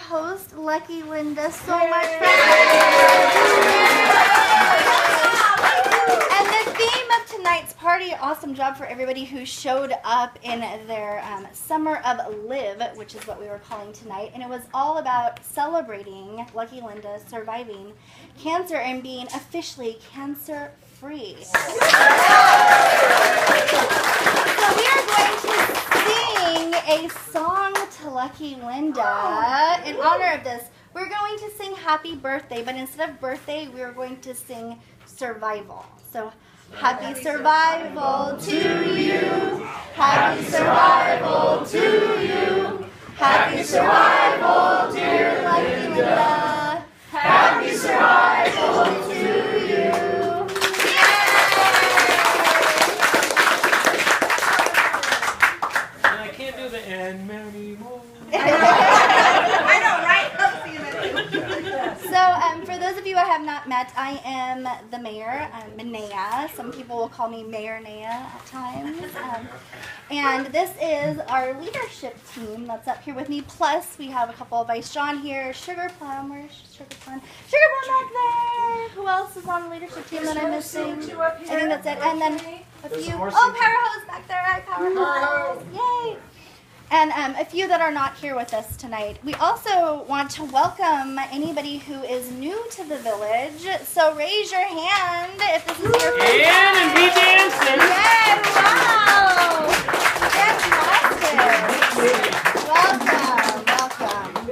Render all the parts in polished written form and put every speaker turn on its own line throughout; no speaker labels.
host, Lucky Linda, so much for And the theme of tonight's party, awesome job for everybody who showed up in their Summer of Live, which is what we were calling tonight. And it was all about celebrating Lucky Linda surviving cancer and being officially cancer-free. So we are going to sing a song to Lucky Linda in honor of this. We're going to sing Happy Birthday, but instead of birthday, we are going to sing survival. So, happy survival to you. Happy survival to you. Happy survival, dear Lucky Linda. Happy survival to you.
And I can't do the and many more.
I know, right? So, for those of you I have not met, I am the mayor. I'm Nea. Some people will call me Mayor Nea at times. And this is our leadership team that's up here with me. Plus, we have a couple of Vice John here. Sugar Plum, where's Sugar Plum? Sugar Plum back there. Who else is on the leadership team that I'm missing? I think that's it. And then a few. Oh, Powerhouse back there. Hi, Powerhouse. Yay. And a few that are not here with us tonight. We also want to welcome anybody who is new to the village. So raise your hand if this is your first time.
And be dancing.
Yay, wow. Fantastic. Welcome.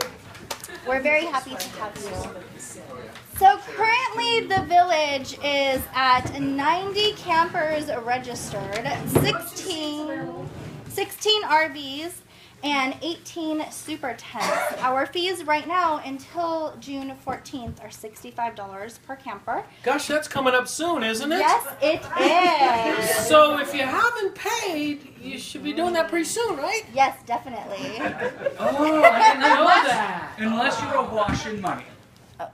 We're very happy to have you. So currently the village is at 90 campers registered, 16 RVs, and 18 super tents. Our fees right now until June 14th are $65 per camper.
Gosh, that's coming up soon, isn't it?
Yes, it is.
So if you haven't paid, you should be doing that pretty soon, right?
Yes, definitely.
Oh, I didn't know that.
Unless you're awash in money.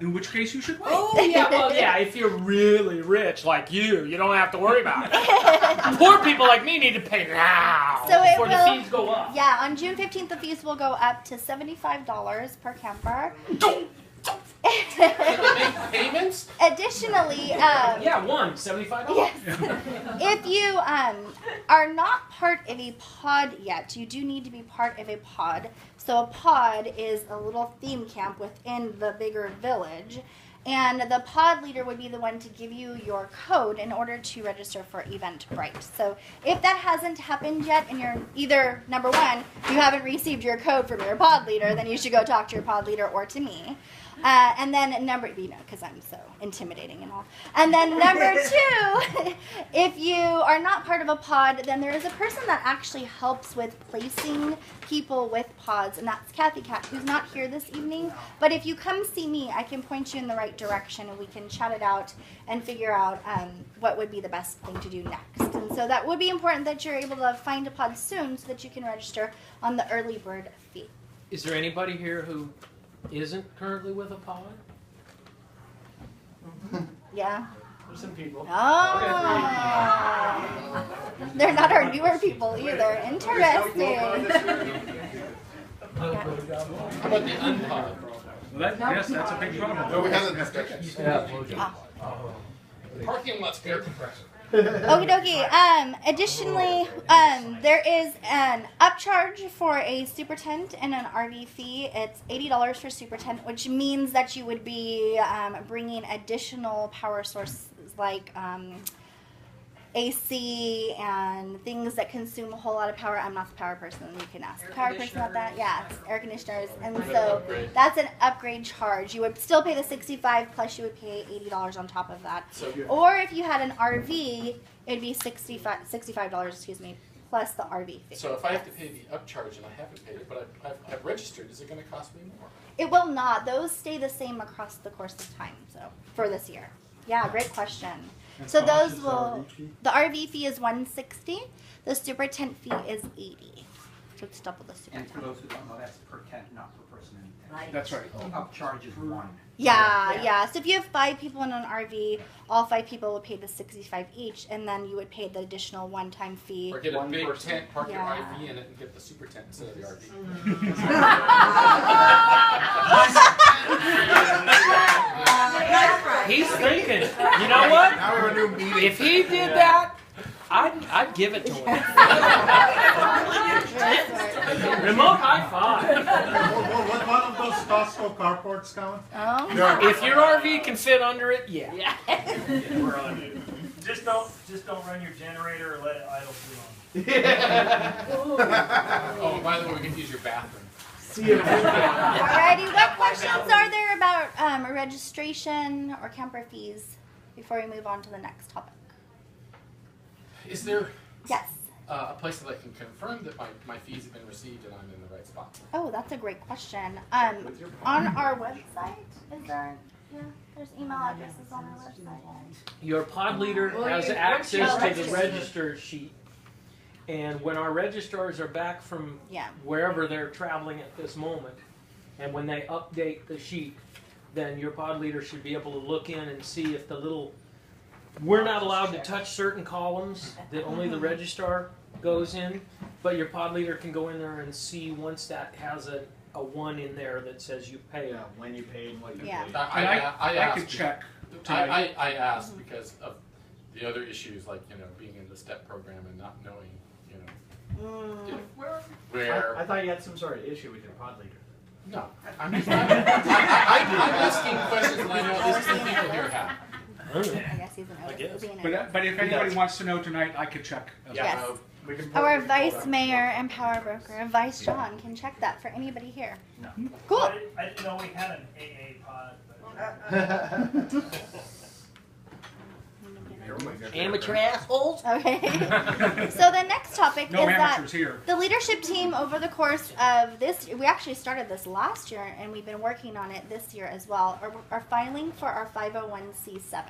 In which case you should wait.
Oh, yeah, well, yeah, if you're really rich like you don't have to worry about it. Poor people like me need to pay now before the fees go up.
Yeah, on June 15th, the fees will go up to $75 per camper.
Payments?
Additionally,
yeah, $75.
Yes. If you are not part of a pod yet, you do need to be part of a pod. So a pod is a little theme camp within the bigger village. And the pod leader would be the one to give you your code in order to register for Eventbrite. So if that hasn't happened yet and you're either, number one, you haven't received your code from your pod leader, then you should go talk to your pod leader or to me. And then because I'm so intimidating and all. And then number two, if you are not part of a pod, then there is a person that actually helps with placing people with pods, and that's Kathy Cat, who's not here this evening. But if you come see me, I can point you in the right direction, and we can chat it out and figure out what would be the best thing to do next. And so that would be important that you're able to find a pod soon so that you can register on the early bird fee.
Is there anybody here who isn't currently with a pod?
Yeah.
There's some people.
Oh. They're not our newer people either. Interesting.
How about the unpod?
Yes, that's a big problem.
No, we haven't discussed.
Parking lot's air compressor.
Okie dokie. Additionally, there is an upcharge for a super tent and an RV fee. It's $80 for super tent, which means that you would be bringing additional power sources like AC and things that consume a whole lot of power. I'm not the power person. You can ask the power person about that. Yeah, it's air conditioners. And so that's an upgrade charge. You would still pay the $65 plus you would pay $80 on top of that. Or if you had an RV, it'd be $65, excuse me, plus the RV fee.
So if I have to pay the upcharge and I haven't paid it, but I've registered, is it going to cost me more?
It will not. Those stay the same across the course of time. So for this year. Yeah, great question. So those will, the RV fee is $160, the super tent fee is $80. So it's double the super tent.
And for those who don't know, that's per tent, not per person.
That's right.
The upcharge is one.
Yeah. So if you have 5 people in an RV, all 5 people would pay the $65 each, and then you would pay the additional one-time fee.
Or get a big tent, park your RV in it, and get the super tent instead of the RV.
If he did that, I'd give it to him. Remote high five.
What one of those Costco carports count?
Oh.
If your RV can fit under it, yeah.
We're on it. Just don't run your generator or let it idle too long.
Oh, by the way, we can use your bathroom.
Alrighty, what questions are there about registration or camper fees before we move on to the next topic?
Is there
Yes.
a place that I can confirm that my fees have been received and I'm in the right spot?
Oh, that's a great question. On our website, is there? Yeah, there's email addresses on our website.
Your pod leader has access to the register sheet. And when our registrars are back from wherever they're traveling at this moment, and when they update the sheet, then your pod leader should be able to look in and see if the little... We're not allowed to touch certain columns that only the registrar goes in, but your pod leader can go in there and see once that has a 1 in there that says you paid.
Yeah, when you paid, what you
Yeah.
paid.
I could check.
I asked because of the other issues, like, being in the STEP program and not knowing, where.
I thought you had some sort of issue with your pod leader.
No, I'm asking questions that I know these 2 people here have.
I guess he's an OB.
But if anybody wants to know tonight, I could check.
Yes. Our vice mayor and power broker, Vice John, can check that for anybody here.
No.
Cool.
I didn't know we had an AA pod. But
Amateur assholes.
Okay. So the next topic
No
is that
amateurs here.
the leadership team over the course of this, we actually started this last year and we've been working on it this year as well, are filing for our 501c7.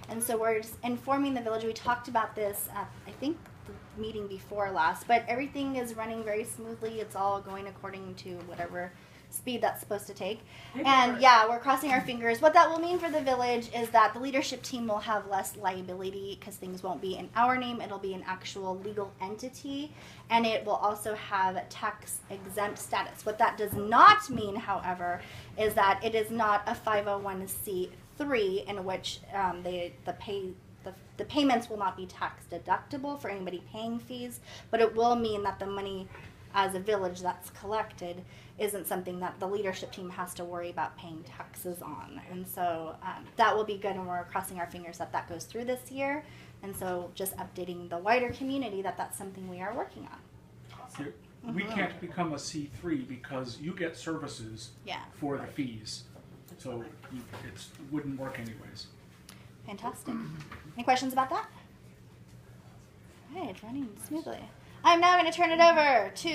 And so we're just informing the village. We talked about this at, I think, the meeting before last, but everything is running very smoothly. It's all going according to whatever speed that's supposed to take. And yeah, we're crossing our fingers. What that will mean for the village is that the leadership team will have less liability because things won't be in our name. It'll be an actual legal entity, and it will also have tax exempt status. What that does not mean, however, is that it is not a 501c3 in which the payments will not be tax deductible for anybody paying fees, but it will mean that the money as a village that's collected isn't something that the leadership team has to worry about paying taxes on. And so that will be good, and we're crossing our fingers that that goes through this year. And so just updating the wider community that that's something we are working on.
We can't become a C3 because you get services for the fees. So it wouldn't work anyways.
Fantastic. Any questions about that? All right, running smoothly. I'm now going to turn it over to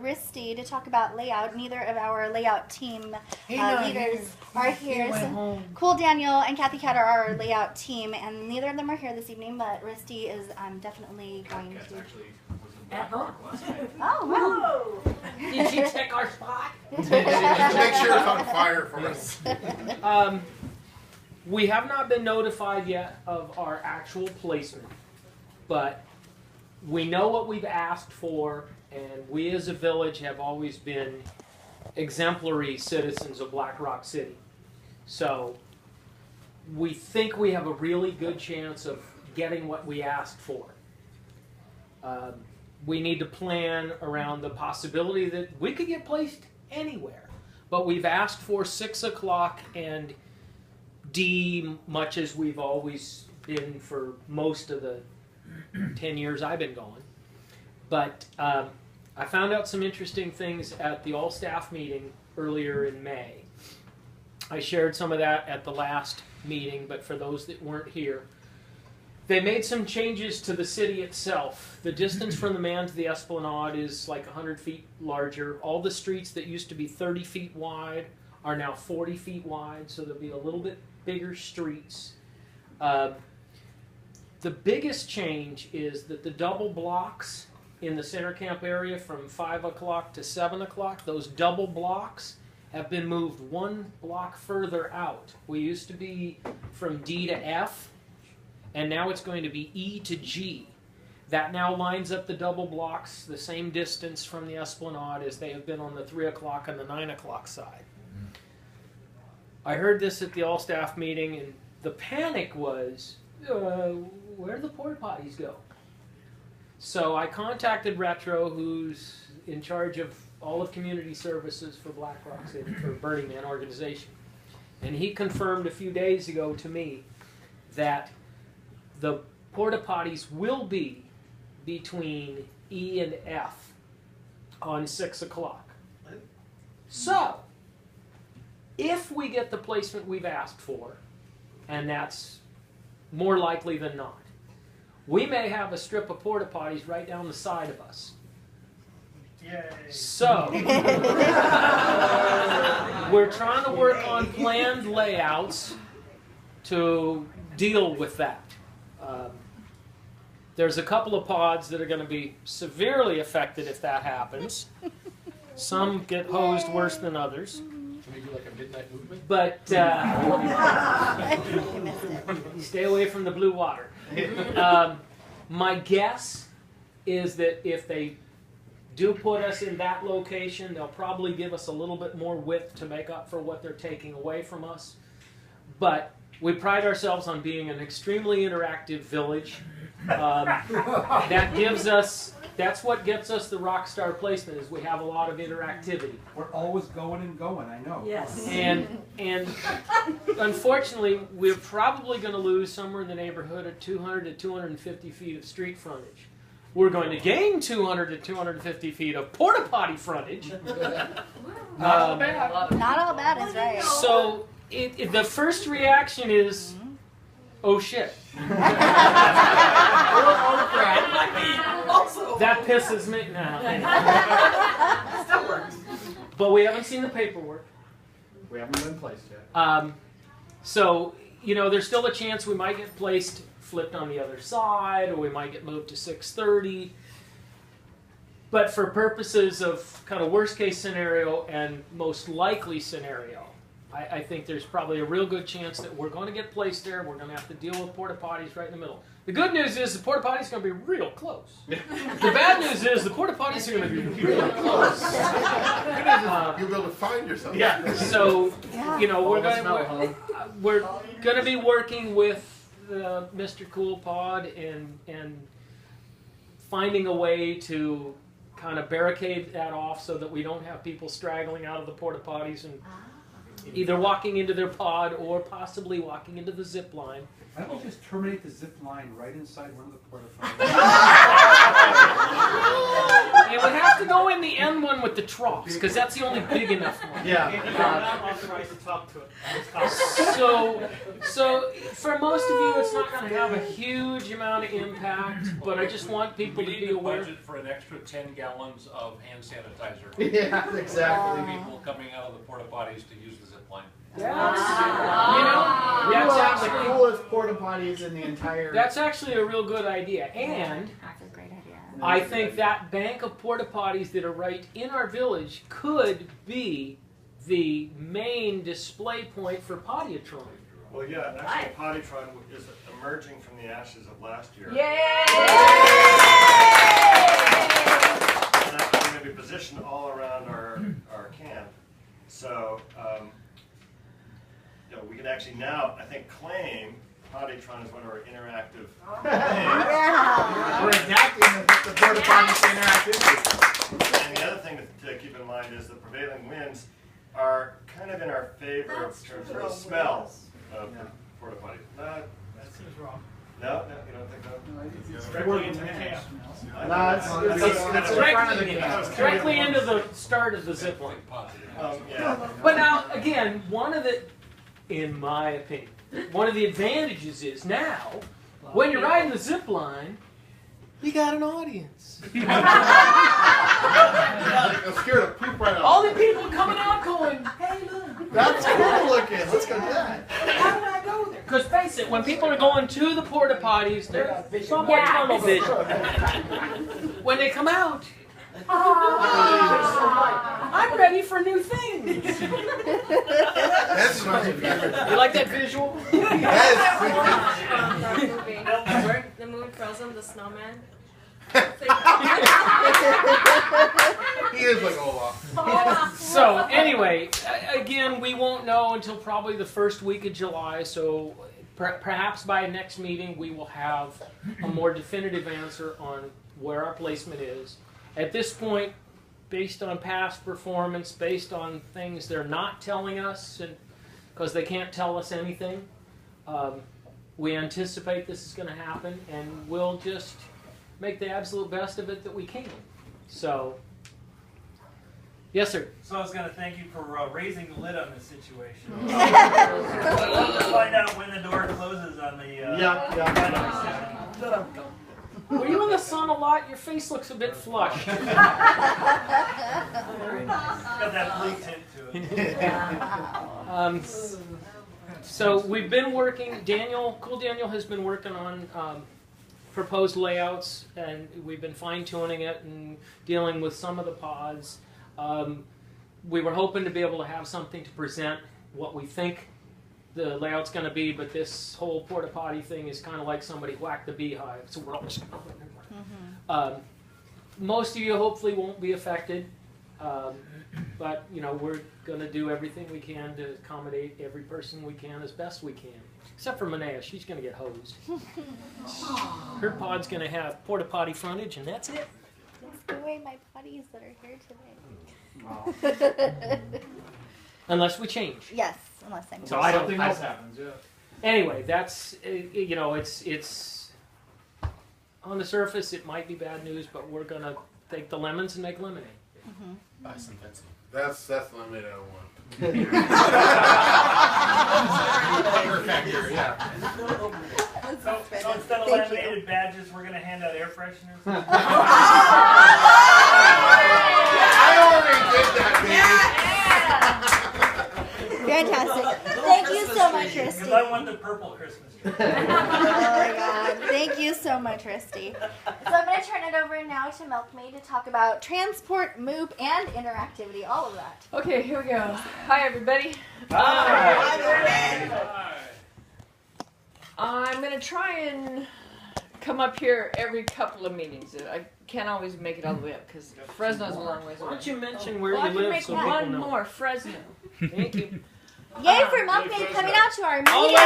Risty to talk about layout. Neither of our layout team leaders are here. So Cool Daniel and Kathy Cat are our layout team, and neither of them are here this evening, but Risty is definitely going to...
At home last night.
Oh, wow.
Did you check our spot?
Just make sure it's on fire for us.
We have not been notified yet of our actual placement, but we know what we've asked for, and we as a village have always been exemplary citizens of Black Rock City. So we think we have a really good chance of getting what we asked for. We need to plan around the possibility that we could get placed anywhere, but we've asked for 6 o'clock and D, much as we've always been for most of the 10 years I've been going. But I found out some interesting things at the all-staff meeting earlier in May. I shared some of that at the last meeting, but for those that weren't here, they made some changes to the city itself. The distance from the Man to the Esplanade is like 100 feet larger. All the streets that used to be 30 feet wide are now 40 feet wide, so there'll be a little bit bigger streets. The biggest change is that the double blocks in the center camp area from 5 o'clock to 7 o'clock, those double blocks have been moved 1 block further out. We used to be from D to F, and now it's going to be E to G. That now lines up the double blocks the same distance from the Esplanade as they have been on the 3 o'clock and the 9 o'clock side. I heard this at the all-staff meeting, and the panic was where do the porta potties go? So I contacted Retro, who's in charge of all of community services for Black Rock City, for Burning Man organization. And he confirmed a few days ago to me that the porta potties will be between E and F on 6 o'clock. So, if we get the placement we've asked for, and that's more likely than not, we may have a strip of porta potties right down the side of us.
Yay.
So, we're trying to work on planned layouts to deal with that. There's a couple of pods that are going to be severely affected if that happens. Some get hosed worse than others.
Can we do like a midnight movement?
But stay away from the blue water. My guess is that if they do put us in that location, they'll probably give us a little bit more width to make up for what they're taking away from us. But we pride ourselves on being an extremely interactive village. That gives us, that's what gets us the rock star placement, is we have a lot of interactivity.
We're always going and going, I know.
Yes.
And unfortunately, we're probably going to lose somewhere in the neighborhood of 200 to 250 feet of street frontage. We're going to gain 200 to 250 feet of porta potty frontage.
Not all bad is right.
So the first reaction is, oh shit. That pisses me. No.
Still works.
But we haven't seen the paperwork.
We haven't been placed yet.
So, you know, there's still a chance we might get placed flipped on the other side, or we might get moved to 6:30. But for purposes of kind of worst case scenario and most likely scenario, I think there's probably a real good chance that we're going to get placed there. We're going to have to deal with porta potties right in the middle. The good news is the porta potties are going to be real close. The bad news is the porta potties are going to be real close.
You'll be able to find yourself.
Yeah. So, you know, we're going to be working with Mr. Cool Pod and finding a way to kind of barricade that off so that we don't have people straggling out of the porta potties and either walking into their pod or possibly walking into the zip line.
Why don't we just terminate the zip line right inside one of the porta potties?
It would have to go in the end one with the troughs, because that's the only big enough one.
We're not authorized to talk to it.
So for most of you, it's not going to have a huge amount of impact, but I just want people to be aware.
Budget for an extra 10 gallons of hand sanitizer.
Yeah, exactly.
People coming out of the porta potties to use the zip line.
That's
the
actually
coolest porta potties in the entire.
That's actually a real good idea, and
That's a great idea.
I think that bank of porta potties that are right in our village could be the main display point for Podiatron.
Well, yeah, actually, Pottytron is emerging from the ashes of last year.
Yay!
And that's going to be positioned all around our camp. So, you know, we can actually now, I think, claim Pottytron is one of our interactive things.
We're adapting the porta potties to interactivity.
And the other thing to keep in mind is the prevailing winds are kind of in our favor in terms of the smell of the porta potty.
That seems wrong.
No, you don't think so?
Directly into the camp.
It's in front of the camp.
Directly into the start of the zip line.
Yeah.
But now, again, in my opinion, one of the advantages is now, when you're riding the zip line, you got an audience.
I'm scared to poop right
All
out.
the people coming out going, hey, look.
That's cool looking. Let's go do that.
How did I go there? Because face it, when people are going to the porta potties, they're somewhat tunnel vision. When they come out, I'm ready for new things.
That's my favorite.
You like that visual?
Yes.
The movie Frozen, the snowman.
He is like Olaf.
So anyway, again, we won't know until probably the first week of July. So perhaps by next meeting we will have a more definitive answer on where our placement is. At this point, based on past performance, based on things they're not telling us, and because they can't tell us anything, we anticipate this is going to happen, and we'll just make the absolute best of it that we can. So, yes, sir.
So I was going to thank you for raising the lid on this situation. I'd love to find out when the door closes on the final decision.
Were you in the sun a lot? Your face looks a bit flushed.
It's got that blue tint to it.
So we've been working, Cool Daniel has been working on proposed layouts, and we've been fine-tuning it and dealing with some of the pods. We were hoping to be able to have something to present what we think the layout's going to be, but this whole porta potty thing is kind of like somebody whacked the beehive, so we're all just most of you hopefully won't be affected, but you know, we're going to do everything we can to accommodate every person we can as best we can, except for Manea. She's going to get hosed. Her pod's going to have porta potty frontage, and that's it.
That's the way my potties that are here today.
Wow. Unless we change.
Yes, unless I'm.
So I don't think
Something else happens. Yeah.
Anyway, that's you know, it's on the surface it might be bad news, but we're gonna take the lemons and make lemonade.
Buy some fencing.
That's the lemonade I don't want.
So instead of laminated badges, we're going to hand out air fresheners.
I already did that, baby.
Fantastic. Thank you so much, Risty.
Because I want the purple Christmas tree.
Oh my God. Thank you so much, Risty. So I'm going to turn it over now to Milkmaid to talk about transport, MOOP, and interactivity, all of that.
Okay, here we go. Hi, everybody. I'm going to try and come up here every couple of meetings. I can't always make it all the way up because Fresno's a long ways away.
Why don't you mention where
I
you
can
live
make
so
one
people know?
more, Fresno.
Thank you.
Yay for Milkmaid coming out to our meeting.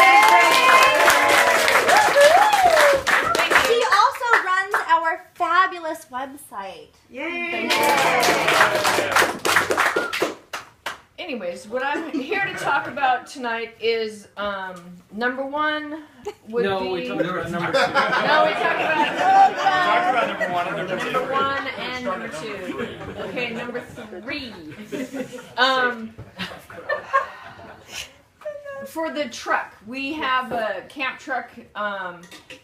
She also runs our fabulous website.
Yay! Anyways, what I'm here to talk about tonight is number one would be.
We talked about number two.
No, we talked about
number one and number two.
number one and number two. Okay, number three. For the truck, we have a camp truck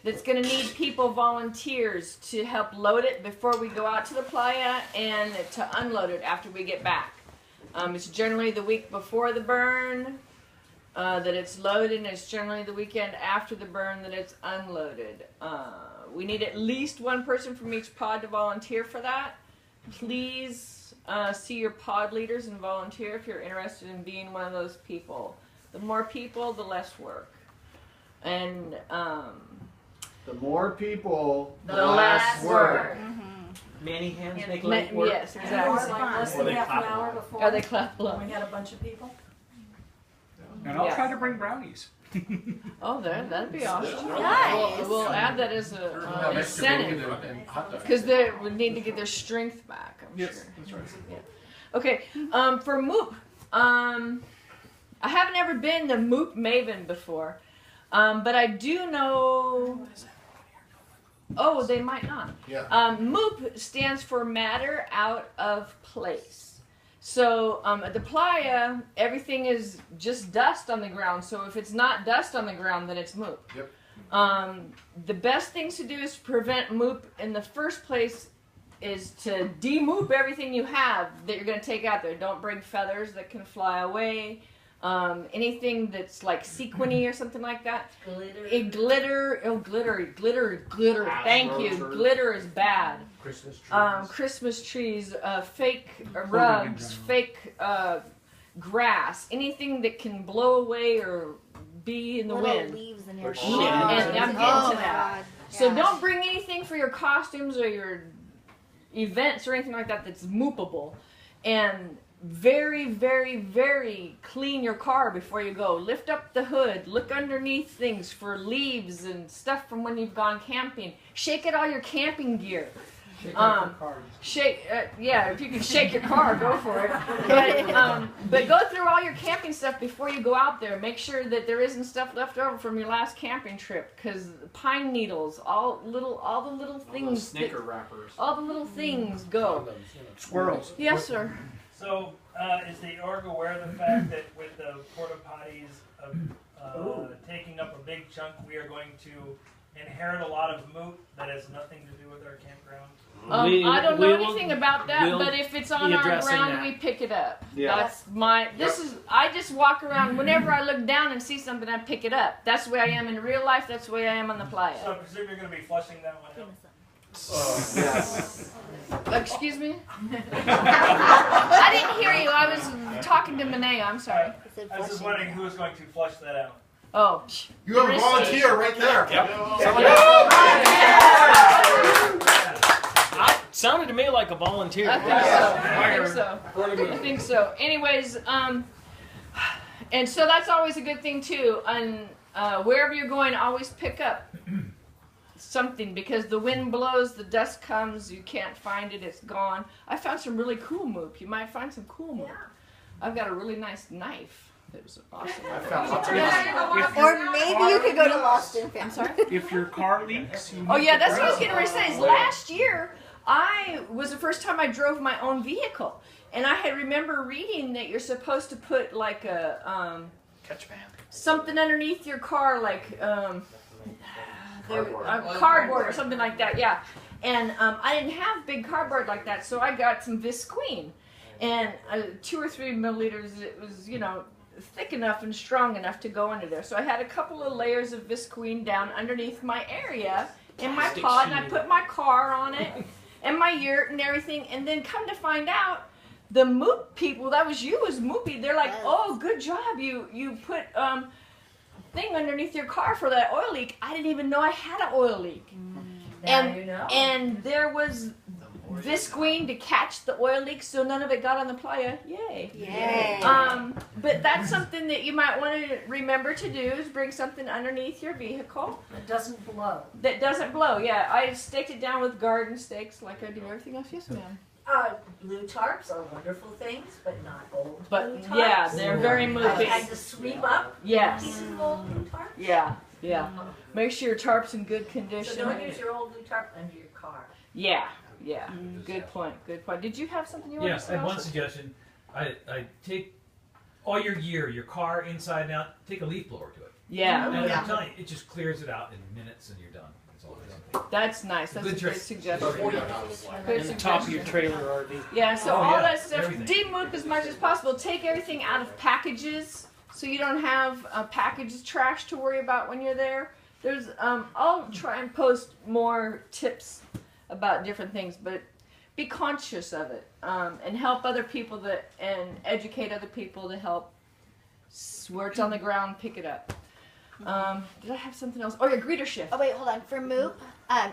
that's going to need volunteers to help load it before we go out to the playa and to unload it after we get back. It's generally the week before the burn that it's loaded, and it's generally the weekend after the burn that it's unloaded. We need at least one person from each pod to volunteer for that. Please see your pod leaders and volunteer if you're interested in being one of those people. The more people, the less work. And
the more people,
the less work.
Many hands make light work.
Yes, exactly.
Less than half an hour before.
Oh, they clap along.
We had a bunch of people.
And I'll try to bring brownies.
Oh, that'd be awesome.
Nice.
We'll add that as an incentive because they would need to get their strength back. I'm sure.
That's right.
Yeah. Okay. For MOOP, I haven't ever been the MOOP maven before, but I do know. Oh, they might not.
Yeah.
MOOP stands for Matter Out of Place. So at the playa, everything is just dust on the ground. So if it's not dust on the ground, then it's MOOP.
Yep.
The best things to do is to prevent MOOP in the first place is to de-MOOP everything you have that you're going to take out there. Don't bring feathers that can fly away. Anything that's like sequiny or something like that. Glitter. Thank you. Glitter is bad. Christmas trees, fake rugs, fake grass. Anything that can blow away or be in the wind.
Leaves in your
And I'm getting to that.
God.
So
Yes.
don't bring anything for your costumes or your events or anything like that that's moopable. And very, very, very clean your car before you go. Lift up the hood. Look underneath things for leaves and stuff from when you've gone camping. Shake out all your camping gear. Yeah, if you can shake your car, go for it. But go through all your camping stuff before you go out there. Make sure that there isn't stuff left over from your last camping trip, because pine needles, all the little things,
Snicker wrappers,
all the little things go.
Squirrels.
Yes, sir.
So, is the org aware of the fact that with the porta potties taking up a big chunk, we are going to inherit a lot of moot that has nothing to do with our campground?
I don't know anything about that, but if it's on our ground,
that.
we pick it up.
Yeah.
That's I just walk around. Whenever I look down and see something, I pick it up. That's the way I am in real life. That's the way I am on the playa.
So I presume you're going to be flushing that one out?
Yes.
Excuse me? I didn't hear you. I was talking to Monet. I'm sorry.
I was just wondering who was going to flush that out.
Oh.
You have a volunteer right there.
Sounded to me like a volunteer.
I think so. Anyways, and so that's always a good thing too. And wherever you're going, always pick up something, because the wind blows, the dust comes, you can't find it, it's gone. I found some really cool moop. You might find some cool moop. I've got a really nice knife. It was awesome.
I found lots of
Or maybe you could go to Lost and Found.
I'm sorry?
If your car leaks, you
Oh yeah, that's what I was getting ready to say. Is last year, I was the first time I drove my own vehicle, and I had remember reading that you're supposed to put like a
catch band,
something underneath your car, like cardboard or something like that. Yeah, and I didn't have big cardboard like that, so I got some Visqueen, and 2 or 3 milliliters. It was, you know, thick enough and strong enough to go under there. So I had a couple of layers of Visqueen down underneath my area in my pod, and I put my car on it and my yurt and everything. And then come to find out, the Moop people, that was you, was Moopy. They're like, oh, good job, you put thing underneath your car for that oil leak. I didn't even know I had an oil leak. And there was Visqueen to catch the oil leak, so none of it got on the playa. Yay.
Yay.
But that's something that you might want to remember to do, is bring something underneath your vehicle.
That doesn't blow.
That doesn't blow, yeah. I staked it down with garden stakes like I do everything else. Yes, ma'am.
Blue tarps are wonderful things, but not old
But
blue tarps.
yeah, they're very
I've
moving.
had to sweep up
Yes.
pieces of old blue tarps.
Yeah, yeah. Make sure your tarp's in good condition.
So don't use your old blue tarp under your car.
Yeah, yeah. Good point, good point. Did you have something you wanted to
Yes,
say?
I have one
also?
suggestion. I take all your gear, your car inside and out, take a leaf blower to it.
Yeah.
And I'm telling you, it just clears it out in minutes and you're done. That's all it is.
That's nice. That's
Good
a
trick.
good suggestion.
In the top of your trailer RV.
Yeah, so
Oh,
all
yeah,
that stuff,
everything.
demoop as much as possible. Take everything out of packages, so you don't have package trash to worry about when you're there. There's, I'll try and post more tips about different things, but be conscious of it, and help other people and educate other people to help where it's on the ground, pick it up. Did I have something else? Oh, yeah, greeter shift.
Oh wait, hold on. For Moop,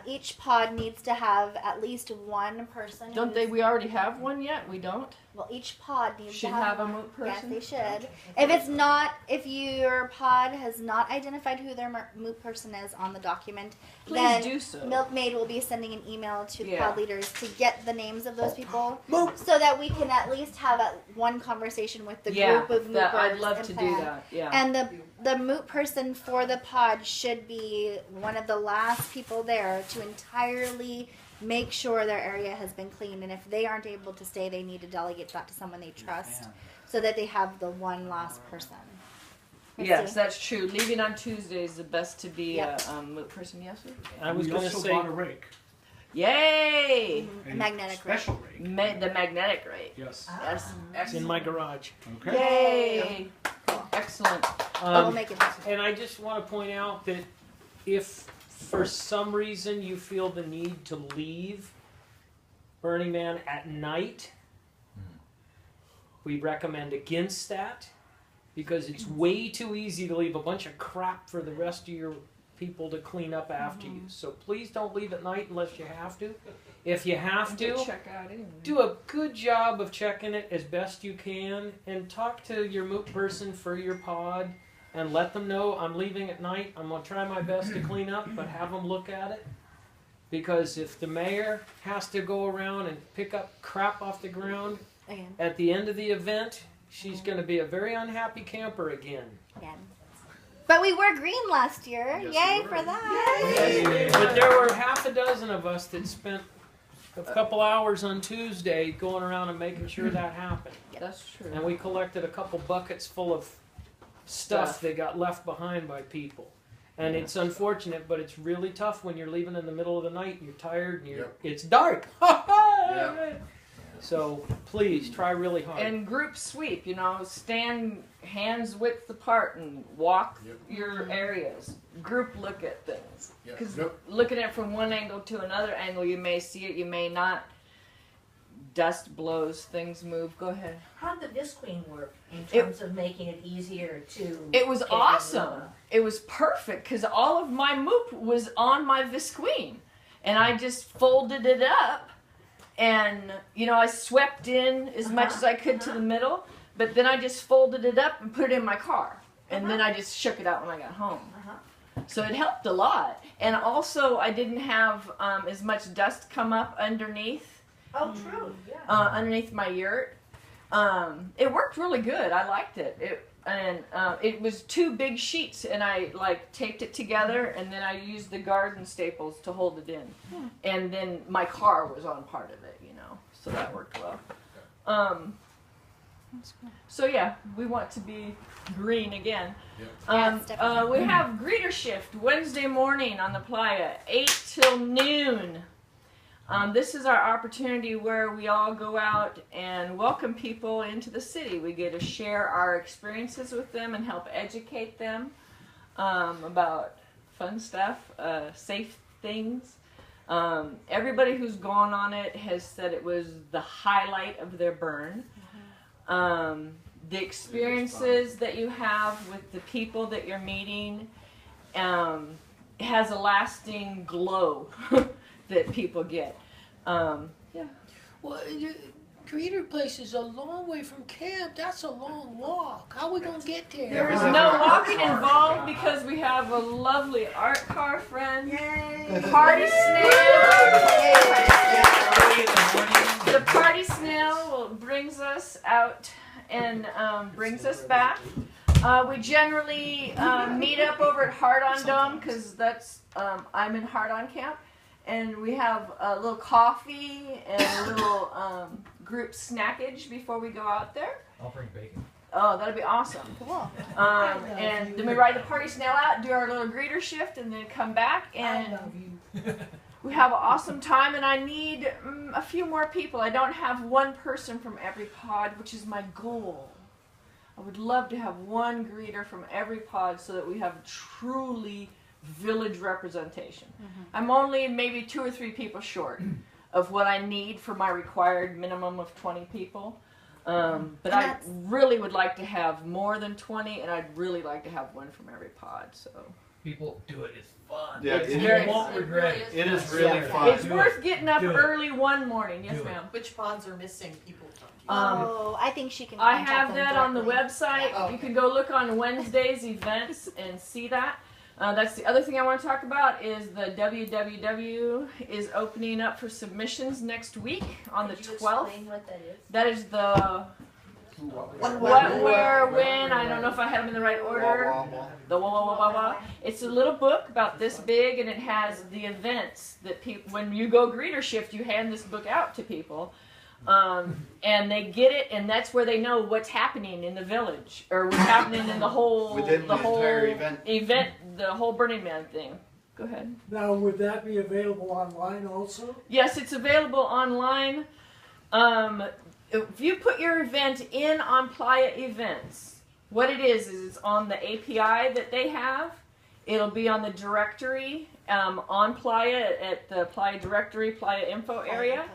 each pod needs to have at least one person.
Don't they? We already have one yet? We don't?
Well, each pod needs
Should
to have
have a
one.
Moop person?
Yes, they should. If it's not, if your pod has not identified who their Moop person is on the document,
Please
then
do so.
Milkmaid will be sending an email to the
Yeah.
pod leaders to get the names of those people, so that we can at least have one conversation with the group of Moopers.
I'd love
and
to do
plan.
that. Yeah.
And the Moop person for the pod should be one of the last people there to entirely make sure their area has been cleaned. And if they aren't able to stay, they need to delegate that to someone they trust, so that they have the one last person.
Yes, that's true. Leaving on Tuesday is the best to be
Yep.
a Moop person. Yes, sir?
I was
We
going to
also
say,
bought a rake.
Yay!
A
Magnetic rake.
special rake.
The magnetic rate.
Yes.
That's
it's in my garage.
Okay.
Yay! Excellent.
We'll make it happen.
And I just want to point out that if for some reason you feel the need to leave Burning Man at night, we recommend against that, because it's way too easy to leave a bunch of crap for the rest of your people to clean up after you. So please don't leave at night unless you have to. If you have to,
check out anyway.
do a good job of checking it as best you can, and talk to your moot person for your pod and let them know I'm leaving at night. I'm going to try my best to clean up, but have them look at it. Because if the mayor has to go around and pick up crap off the ground at the end of the event, she's going to be a very unhappy camper again.
But we were green last year.
Yes,
Yay
we were.
for that.
Yay. But there were half a dozen of us that spent a couple hours on Tuesday going around and making sure that happened.
That's true.
And we collected a couple buckets full of stuff that got left behind by people. And it's unfortunate, but it's really tough when you're leaving in the middle of the night and you're tired and it's dark. So please try really hard.
And group sweep, you know, stand hands width apart and walk your areas. Group look at things. Because looking at it from one angle to another angle, you may see it, you may not. Dust blows, things move. Go ahead.
How did the Visqueen work in terms of making it easier to...
It was awesome. It was perfect because all of my moop was on my Visqueen. And I just folded it up. And, you know, I swept in as much as I could to the middle, but then I just folded it up and put it in my car. And then I just shook it out when I got home. So it helped a lot. And also, I didn't have as much dust come up underneath.
Oh, true, yeah.
Underneath my yurt. It worked really good. I liked it. It was 2 big sheets, and I like taped it together, and then I used the garden staples to hold it in. And then my car was on part of it, you know, so that worked well. So yeah, we want to be green again. We have greeter Wednesday morning on the playa, 8 till noon. This is our opportunity where we all go out and welcome people into the city. We get to share our experiences with them and help educate them about fun stuff, safe things. Everybody who's gone on it has said it was the highlight of their burn. The experiences that you have with the people that you're meeting has a lasting glow that people get.
Well, the greeter place is a long way from camp. That's a long walk. How are we going to get there?
There is no walking involved because we have a lovely art car friend.
Yay!
Party snail. The party snail brings us out and brings us back. We generally meet up over at Hard On Dome because that's I'm in Hard On Camp, and we have a little coffee and a little group snackage before we go out there.
I'll bring bacon.
Oh, that'd be awesome. Cool. And then we ride the party snail out, do our little greeter shift, and then come back and we have an awesome time. And I need a few more people. I don't have one person from every pod, which is my goal. I would love to have one greeter from every pod so that we have truly village representation. I'm only maybe 2 or 3 people short of what I need for my required minimum of 20 people. But I really would like to have more than 20, and I'd really like to have one from every pod. So
people do it. It's fun.
Yeah,
you won't regret it.
It is really fun.
It's worth getting up early one morning. Yes, ma'am.
Which pods are missing people?
I think she can.
I have that on the
directly.
website.
Oh.
You can go look on Wednesday's events and see that. That's the other thing I want to talk about is the WWW is opening up for submissions next week on the 12th.
Explain what that is?
That is the what, where, when. I don't know if I had them in the right order. The wah, wah, wah, wah, wah. It's a little book about this big, and it has the events that people. When you go greeter shift, you hand this book out to people. And they get it, and that's where they know what's happening in the village, or what's happening in the whole
entire event,
the whole Burning Man thing. Go ahead.
Now, would that be available online also?
Yes, it's available online. If you put your event in on Playa Events, what it is it's on the API that they have. It'll be on the directory on Playa at the Playa directory, Playa info area.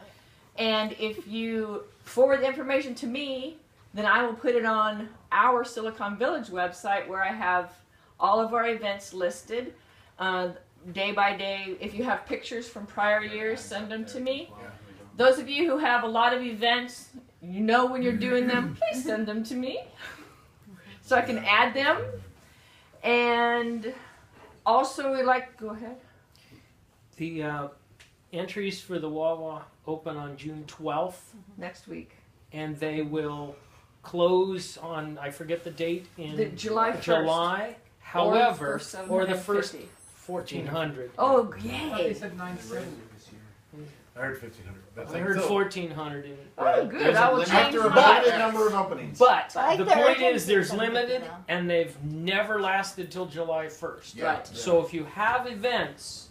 And if you forward the information to me, then I will put it on our Silicon Village website where I have all of our events listed. day by day. If you have pictures from prior years, send them to me. Those of you who have a lot of events, you know when you're doing them, please send them to me so I can add them. And also we like, go ahead.
The entries for the Wawa open on June 12th.
Next week.
And they will close on, I forget the date, in
July 1st.
July. However, or the first
750.
1400.
Oh, yay.
They said 970 this year.
I heard 1,500.
I heard 1400.
Oh, good. I will change
after a
that.
limited number of openings.
But
I like
the
the
point
urgency
is there's
of it,
limited,
you know.
and they've never lasted till July 1st.
Yeah.
Right.
So if you have events,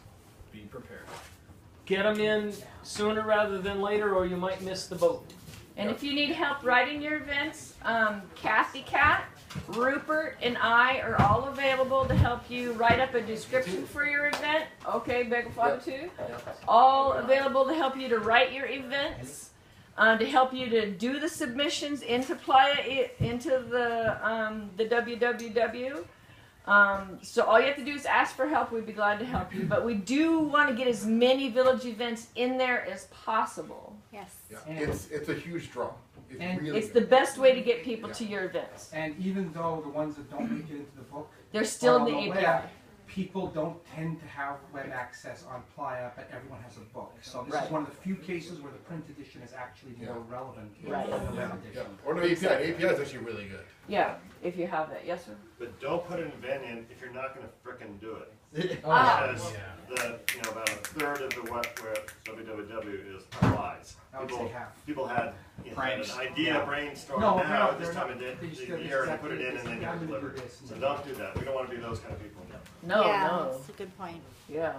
Be prepared.
get them in sooner rather than later, or you might miss the boat.
And if you need help writing your events, Kathy Cat, Rupert, and I are all available to help you write up a description for your event. Okay, Bagel Father too. All available to help you to write your events, to help you to do the submissions into Playa, into the WWW. So all you have to do is ask for help. We'd be glad to help you. But we do want to get as many village events in there as possible.
Yes.
Yeah. It's a huge draw.
It's the best way to get people to your events.
And even though the ones that don't make it into the book,
They're still in
are
the
on
API.
web, people don't tend to have web access on Playa, but everyone has a book. So this
Right.
is one of the few cases where the print edition is actually more relevant
Right.
than the web edition.
Or no, API. API is actually really good.
Yeah, if you have it. Yes, sir?
But don't put an event in if you're not going to frickin' do it.
Ah.
Because about a third of the where WWW is lies.
I would say half.
People had an idea,
No.
brainstorm
No,
now
they're
this
not.
time of
They
the
just-
year and put it
exactly.
in and then
I'm
you
gonna do
deliver.
this and
So
then
don't do that. We don't want to be those kind of people.
No,
yeah,
no.
that's a good point.
Yeah.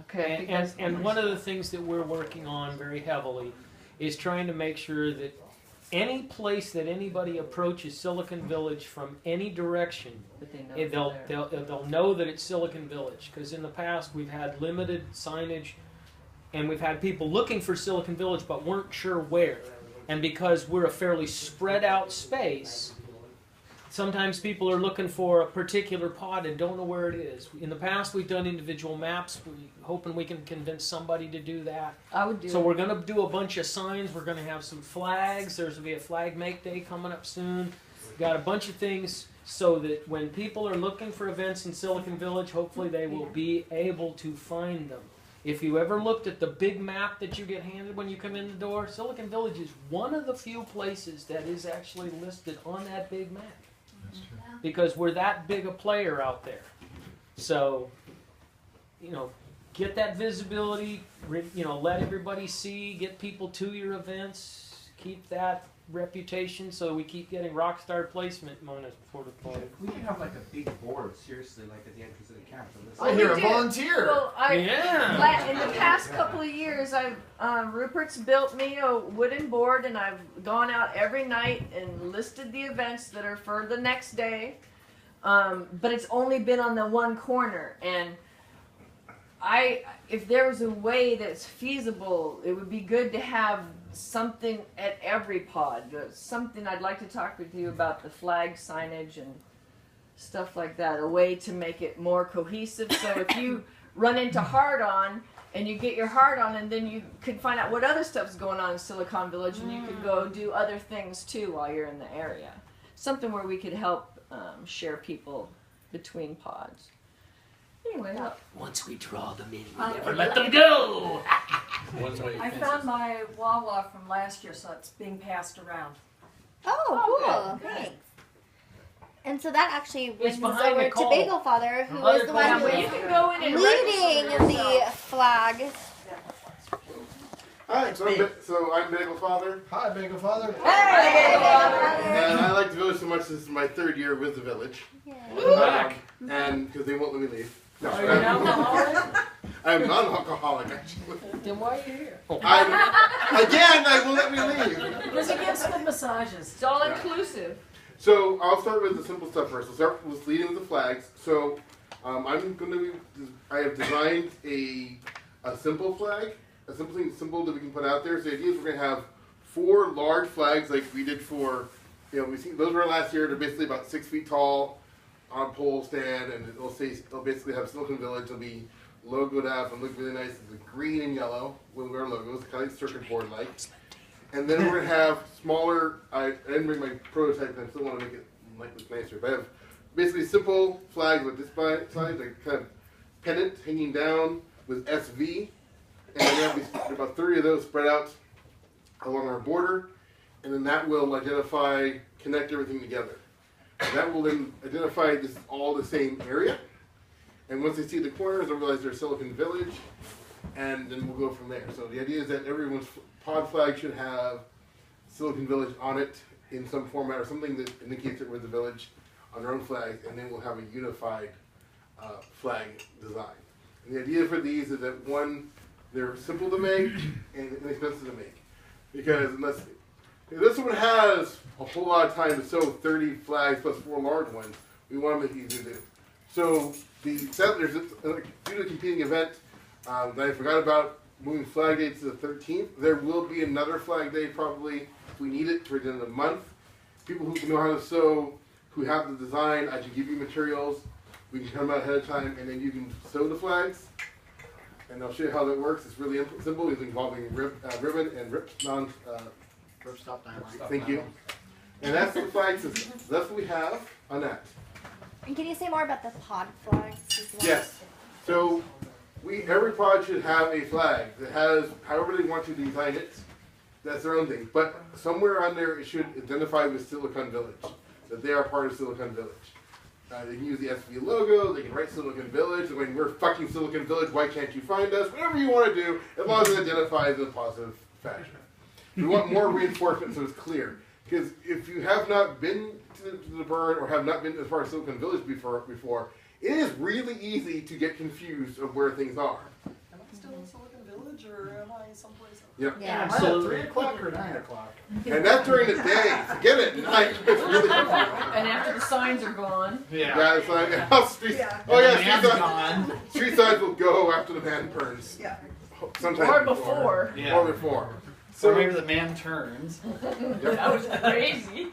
Okay. I think that's
And one of the things that we're working on very heavily is trying to make sure that any place that anybody approaches Silicon Village from any direction,
But they know
they'll know that it's Silicon Village. Because in the past we've had limited signage, and we've had people looking for Silicon Village but weren't sure where. And because we're a fairly spread out space, sometimes people are looking for a particular pod and don't know where it is. In the past, we've done individual maps. We're hoping we can convince somebody to do that.
I would do
So
it.
we're going to do a bunch of signs. We're going to have some flags. There's going to be a Flag Make Day coming up soon. Got a bunch of things so that when people are looking for events in Silicon Village, hopefully they will be able to find them. If you ever looked at the big map that you get handed when you come in the door, Silicon Village is one of the few places that is actually listed on that big map. Because we're that big a player out there. So, get that visibility, let everybody see, get people to your events, keep that reputation so we keep getting rock star placement on this porta potty.
We can have like a big board, seriously, like at the entrance of the camp.
I hear a volunteer.
Well,
Yeah.
in the past couple of years, Rupert's built me a wooden board, and I've gone out every night and listed the events that are for the next day. But it's only been on the one corner, and if there was a way that's feasible, it would be good to have something at every pod. Something I'd like to talk with you about the flag signage and stuff like that. A way to make it more cohesive. So if you run into hard-on and you get your hard-on, and then you could find out what other stuff's going on in Silicon Village, and you could go do other things too while you're in the area. Something where we could help share people between pods. Anyway,
once we draw them in, we never let them go.
I found my Wawa from last year, so it's being passed around.
Oh, cool. Thanks. And so that actually brings us
behind
over to
Nicole.
Bagel Father, who
Other
is the one
places.
who
You can go in and
is leading the flag.
Hi, so I'm Bagel Father. Hi, Bagel Father.
Hey!
And I like the village so much. This is my third year with the village.
Back.
And because they won't let me leave. No,
Are you an alcoholic?
I'm non-alcoholic, actually.
Then why are you here?
I won't let me leave.
Because he gets good massages.
It's all inclusive.
So I'll start with the simple stuff first. I'll start with leading with the flags. So I have designed a simple flag, something simple that we can put out there. So the idea is we're going to have 4 large flags like we did for, we see those were last year. They're basically about 6 feet tall. on a pole stand, and it'll basically have Silcon Village. It'll be logoed up and look really nice. It's green and yellow with our logos, kind of like circuit board like. And then we're gonna have smaller. I didn't bring my prototype. I still want to make it look nicer. But I have basically simple flags with this side, like kind of pennant hanging down with SV, and then we have about 30 of those spread out along our border, and then that will connect everything together. And that will then identify this is all the same area. And once they see the corners, they'll realize they're Silcon Village, and then we'll go from there. So the idea is that everyone's pod flag should have Silcon Village on it in some format or something that indicates it was a village on their own flag, and then we'll have a unified flag design. And the idea for these is that one, they're simple to make and inexpensive to make. Because if this one has a whole lot of time to sew 30 flags plus 4 large ones, we want to make it easy to do. So due to the competing event that I forgot about moving flag day to the 13th, there will be another flag day probably if we need it toward the end of the month. People who know how to sew, who have the design, I can give you materials. We can come out ahead of time, and then you can sew the flags. And I'll show you how that works. It's really simple. It's involving ribbon and ripstop nylon. Thank you. And that's the flag system. That's what we have on that.
And can you say more about the pod flags as well?
Yes. So every pod should have a flag that has however they want to design it. That's their own thing. But somewhere on there it should identify with Silcon Village, that they are part of Silcon Village. They can use the SV logo, they can write Silcon Village, when we're fucking Silcon Village, why can't you find us? Whatever you want to do, as long as it identifies in a positive fashion. We want more reinforcement so it's clear. Because if you have not been to the burn or have not been as far as Silcon Village before, it is really easy to get confused of where things are.
Am I still in Silcon Village or am I someplace else?
Yep.
Yeah, am I at 3 o'clock or 9 o'clock?
And that's during the day. Forget it. Night. It's really confusing.
And after the signs are gone.
Yeah, it's like, street signs will go after the man burns.
Yeah.
Sometimes
Or before.
Yeah. Or before.
So maybe the man turns.
Yep.
That was crazy.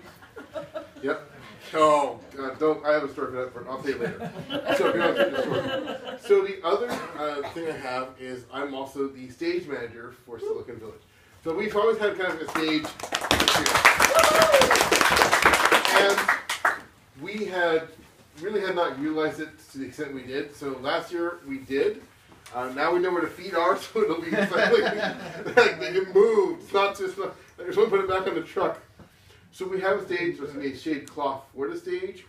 Yep. Oh, don't. I have a story for that, but I'll tell you later. So, if you want to keep the story. So the other thing I have is I'm also the stage manager for Silcon Village. So we've always had kind of a stage and we really had not utilized it to the extent we did. So last year we did. Now we know where the feet are, so it'll be like it moved. It's not just I just want to put it back on the truck. So we have a stage, there's a shade cloth for the stage.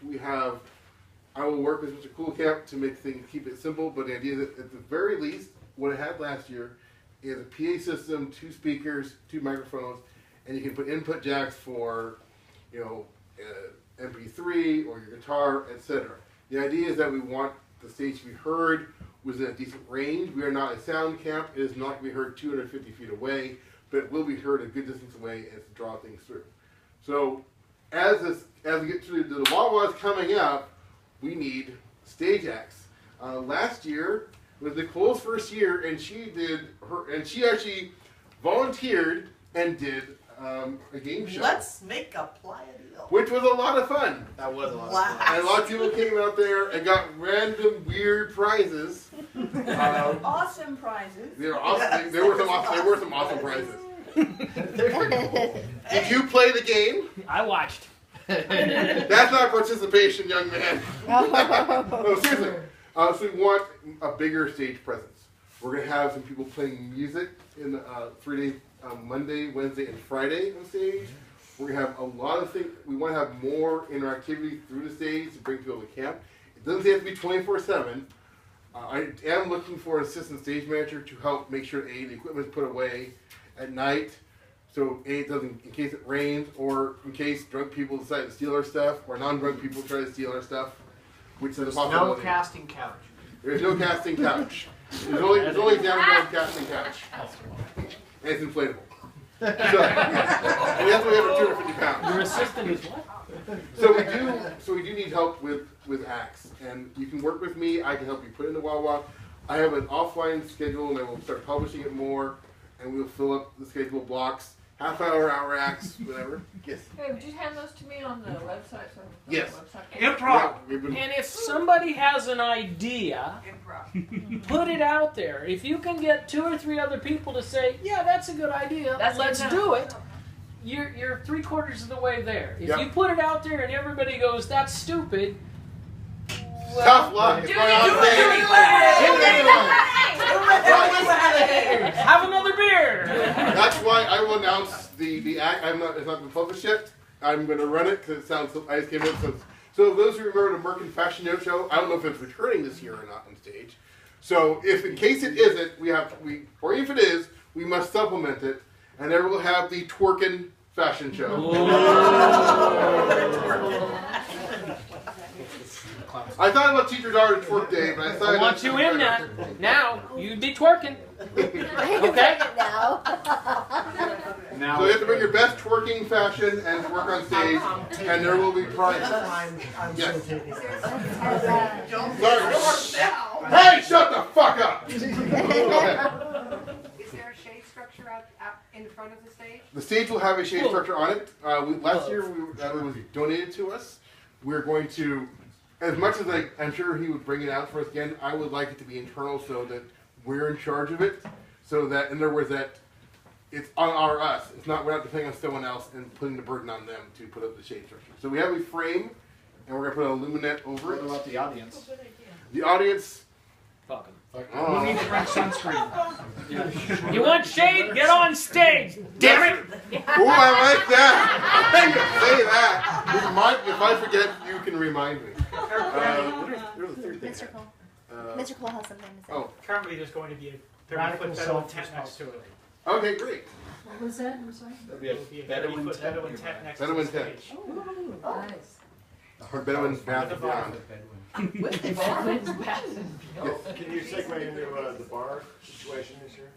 I will work with Mr. Coolcamp to make things, keep it simple, but the idea is that at the very least, what I had last year is a PA system, 2 speakers, 2 microphones, and you can put input jacks for, MP3 or your guitar, etc. The idea is that we want the stage to be heard within a decent range. We are not a sound camp. It is not going to be heard 250 feet away, but it will be heard a good distance away and to draw things through. So as we get to the Wawa's coming up, we need stage acts. Last year was Nicole's first year, and she actually volunteered and did a game show.
Let's make a playa deal.
Which was a lot of fun.
That was a lot of
Wow.
fun.
And a lot of people came out there and got random weird prizes.
Awesome prizes.
They were awesome.
Yes,
There were some awesome prizes. Did you play the game?
I watched.
That's not participation, young man. No, seriously. So we want a bigger stage presence. We're going to have some people playing music in 3 days, Monday, Wednesday, and Friday on stage. We're going to have a lot of things. We want to have more interactivity through the stage to bring people to camp. It doesn't have to be 24/7. I am looking for an assistant stage manager to help make sure the equipment is put away at night. So it doesn't, in case it rains, or in case drunk people decide to steal our stuff, or non-drunk people try to steal our stuff, which is a possibility.
No casting couch.
There's no casting couch. There's only down casting couch. And it's inflatable. So, and that's why we have 250 pounds.
Your assistant is what?
So we do need help with acts, and you can work with me. I can help you put in the Wawa. I have an offline schedule, and I will start publishing it more, and we'll fill up the schedule blocks. hour acts, whatever. Yes.
Hey, would you hand those to me on the website?
Yes.
Improv.
And if somebody has an idea, put it out there. If you can get 2 or 3 other people to say, yeah, that's a good idea, let's do it, you're 3/4 of the way there. If you put it out there and everybody goes, that's stupid, well,
tough luck.
Do
It's
it
going on
anyway.
stage.
Have another beer.
That's why I will announce the act. It's not been published yet. I'm going to run it because it sounds. I just came in. So those who remember the Merkin Fashion Note Show, I don't know if it's returning this year or not on stage. So if in case it isn't, or if it is, we must supplement it, and there we'll have the Twerkin Fashion Show. I thought about Teacher's Art and Twerk Day, but I thought
I want you in that. Now, you'd be twerking. Okay?
So you have to bring your best twerking fashion and work on stage, and there will be prizes. Yes. Sorry. Hey, shut the fuck up!
Is there a shade structure out in front of the stage?
The stage will have a shade structure on it. Last year, it was donated to us. We're going to, as much as I'm sure he would bring it out for us again, I would like it to be internal so that we're in charge of it. So that, in other words, that it's on us. It's not, we're not depending on someone else and putting the burden on them to put up the shade structure. So we have a frame, and we're going to put a luminette over it.
What about the audience?
The audience.
Fuck 'em.
We need to bring sunscreen.
You want shade? Get on stage. Damn it!
Oh, I like that. I can say that. If I forget, you can remind me. There's a third thing.
Mr. Cole. Mr. Cole has something to say.
Oh.
Currently, there's going to be a
Radical
30-foot Bedouin tent next to it.
Okay, great.
What was that? I'm sorry.
There'll be a Bedouin tent.
Bedouin tent next to
Bedouin
the
tent.
stage.
Nice.
Or Bedouin's Bath and Beyond.
With the Bedouin's bath and beyond.
Can you segue into the bar situation this year?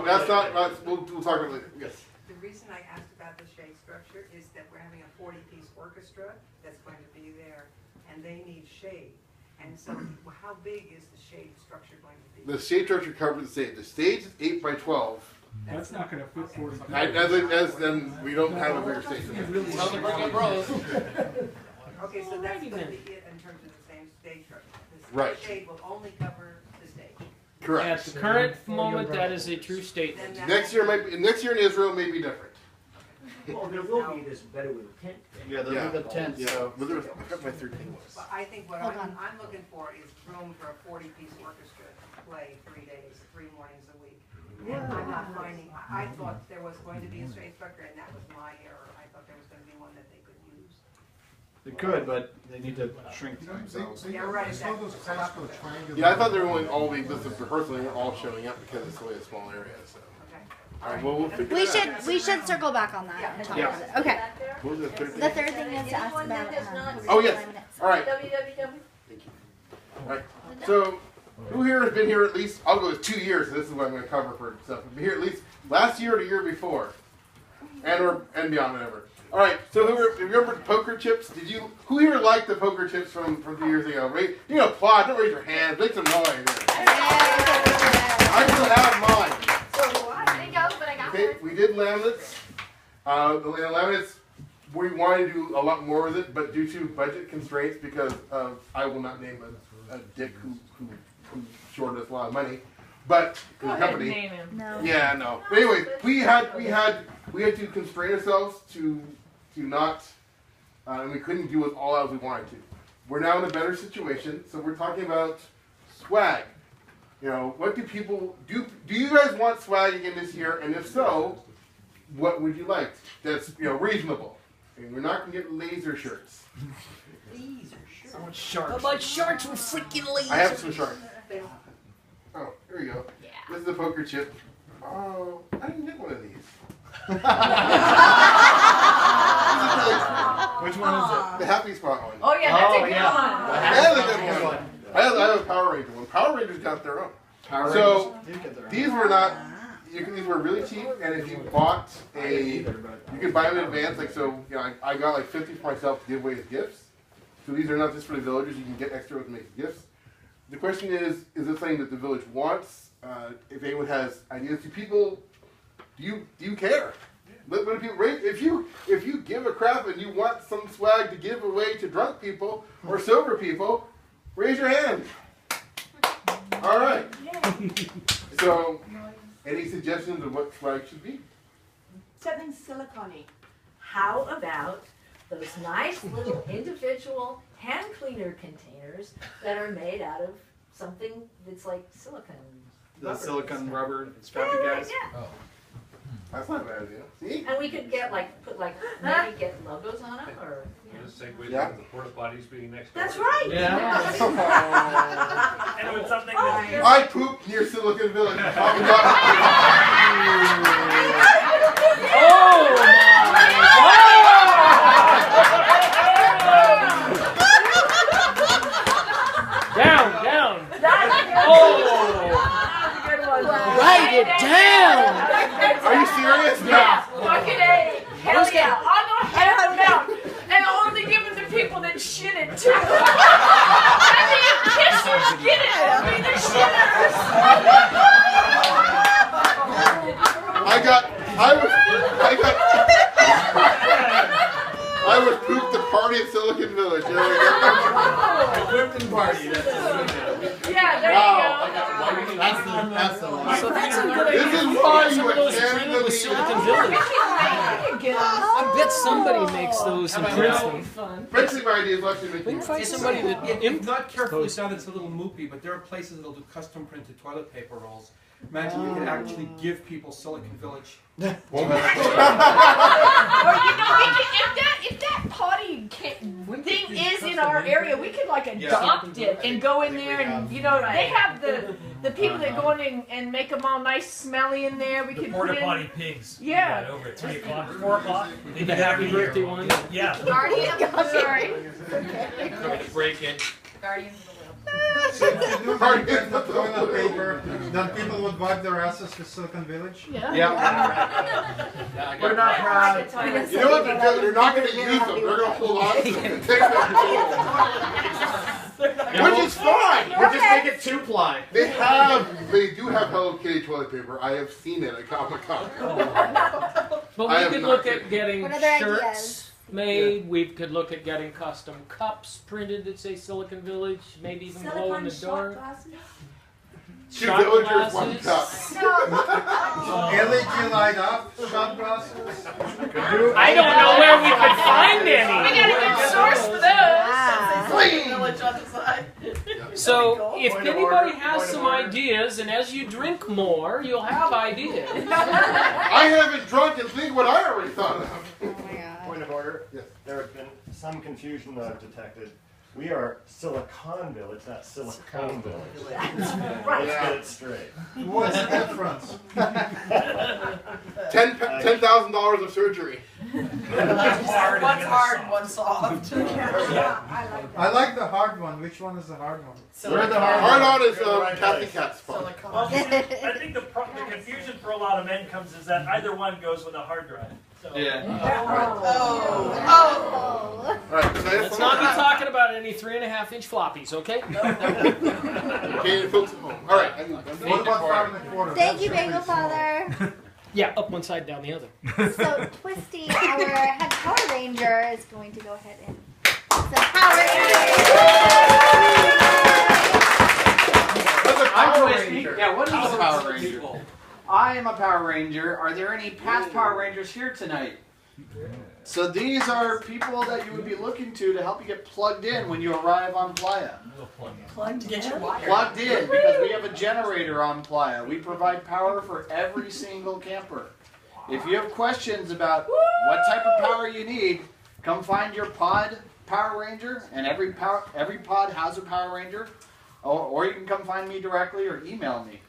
That's not. We'll talk about it later. Yes.
The reason I asked about the shade structure is that we're having a 40-piece orchestra that's going to be there, and they need shade. And so, how big is the shade structure going to be?
The shade structure covers the stage. The stage is 8 by 12.
That's not going to fit 40 people.
As then we don't have a bigger stage.
Okay, so that's going to be it in terms of the same stage structure. The
Right.
shade will only cover the stage.
Correct.
At the current moment, that is a true statement.
Next year in Israel may be different.
Well, there will be this Bedouin tent.
Yeah, there'll be the tent.
Yeah.
So.
But I forgot my third thing was.
But I think what I'm looking for is room for a 40-piece orchestra to play 3 days, 3 mornings a week. And I'm not finding, I thought there was going to be a shade structure, and that was my error. I thought there was going to be one that they could use.
They could, but they need to shrink themselves.
Yeah, right.
Yeah, I thought they were only all the rehearsal. They weren't all showing up because it's only a small area. So. All right. Well, we'll figure it out.
We should circle back on that and talk about it. Okay.
What was the third thing?
The third thing is to ask about.
Oh yes. All right.
www.
Thank you. All right. So, who here has been here at least? I'll go with 2 years. So this is what I'm going to cover for stuff. Been here at least last year or the year before, and beyond, whatever. All right. So who remember poker chips? Who here liked the poker chips from 2 years ago? You know, applaud. Don't raise your hand. Make some noise. I still have mine. Okay, we did laminates. The laminates, we wanted to do a lot more with it, but due to budget constraints, because I will not name a dick who shorted us a lot of money, but the company.
Name him.
No.
Yeah, no. But anyway, we had to constrain ourselves to not, and we couldn't do it all as we wanted to. We're now in a better situation, so we're talking about swag. You know, what do people do? Do you guys want swag again this year? And if so, what would you like? That's reasonable. And we're not gonna get laser shirts.
Laser shirts.
I want sharks.
How about sharks with freaking lasers?
I have some sharks. Oh, here we go. Yeah. This is a poker chip. Oh, I didn't get one of these.
Which one is it?
The Happy Spot one.
Oh yeah, that's a good one.
That's a good one. I have a Power Ranger one. Power Rangers got their own. So these were not. These were really cheap, and if you bought you could buy them in advance. Like so, I got like 50 for myself to give away as gifts. So these are not just for the villagers. You can get extra to make gifts. The question is this something that the village wants? If anyone has ideas, do people Do you care? When people, if you give a crap and you want some swag to give away to drunk people or sober people, raise your hand. All right. So, any suggestions of what swag should be?
Something silicone-y. How about those nice little individual hand cleaner containers that are made out of something that's like silicone?
The silicone rubber strappy guys.
Yeah.
Oh.
That's not a bad idea. See?
And we could get maybe get logos on them or.
Just segue
Yeah.
to the porta potties being next.
That's right.
Yeah.
And it was something that
I pooped near Silicon Village.
Oh my God! Down.
Write it down.
Are you serious?
Yeah. Fucking A. Hell yeah. I'll go hand them out. And I'll only give it to people that shit it too. I mean, kissers get it. I mean, they're shitters.
I was pooped at party at Silicon Village. There we go.
Whipped party.
Yeah, there you go.
That's the one.
So that's a good idea.
This is why
Some
you
of those
attend
printed
the
with
meeting.
Silicon Village. I bet somebody makes those and prints them.
Basically, my idea is actually
We
making
can find somebody that
If not carefully
imposes.
done, it's a little moopy, but there are places that'll do custom printed toilet paper rolls. Imagine you could actually give people Silicon Village.
Or you know, if that potty thing is in our area, we could like adopt it and go in there and they have the people that go in and make them all nice, smelly in there. We
The
could
porta
put in.
potty pigs.
Yeah.
We got over at 3 o'clock, 4 o'clock. They'd be
The happy
happy
birthday one.
Yeah.
Guardian. Sorry.
Break it.
Guardians of the
So if you do like the toilet paper, then people would wipe their asses with Silicon Village?
Yeah.
We're not proud.
You know what they're doing? They're not going to use them. They're going to hold on to them and take them. Which is fine.
We'll just make it 2-ply.
They do have Hello Kitty toilet paper. I have seen it at Comic-Con.
But
I
we
have
could
not
look
seen
at getting
What other
shirts
ideas?
made. We could look at getting custom cups printed that say Silicon Village. Maybe even glow in the dark.
Two
Shot
villagers, one
glasses.
cup.
LED light up, shot glasses.
I don't know where we could find
We
any.
got a good source for those.
So if anybody has some ideas, and as you drink more, you'll have ideas.
I haven't drunk and think what I already thought of.
Point of order.
Yes.
There has been some confusion that I've detected. We are Silicon Village, not Silicone Village. Let's get it straight.
What's the difference?
$10,000 of surgery.
one's hard and one's soft.
I like the hard one. Which one is the hard one?
Where the hard on is Kathy Cat's spot.
Well, I think the confusion for a lot of men comes is that either one goes with a hard drive. So.
Yeah.
Alright,
Let's not be talking about any 3.5-inch floppies, okay?
Okay, folks at home. Alright.
What about 5 1/4?
Thank you, Bagel Father.
Yeah, up one side, down the other.
So Twisty, our head Power Ranger, is going to go ahead and some Power
I'm Twisty. Yeah, what is a Power Ranger? I am a Power Ranger. Are there any past Power Rangers here tonight? So these are people that you would be looking to help you get plugged in when you arrive on Playa.
Plugged in.
Plugged in because we have a generator on Playa. We provide power for every single camper. If you have questions about what type of power you need, come find your pod Power Ranger, and every pod has a Power Ranger. Or you can come find me directly or email me.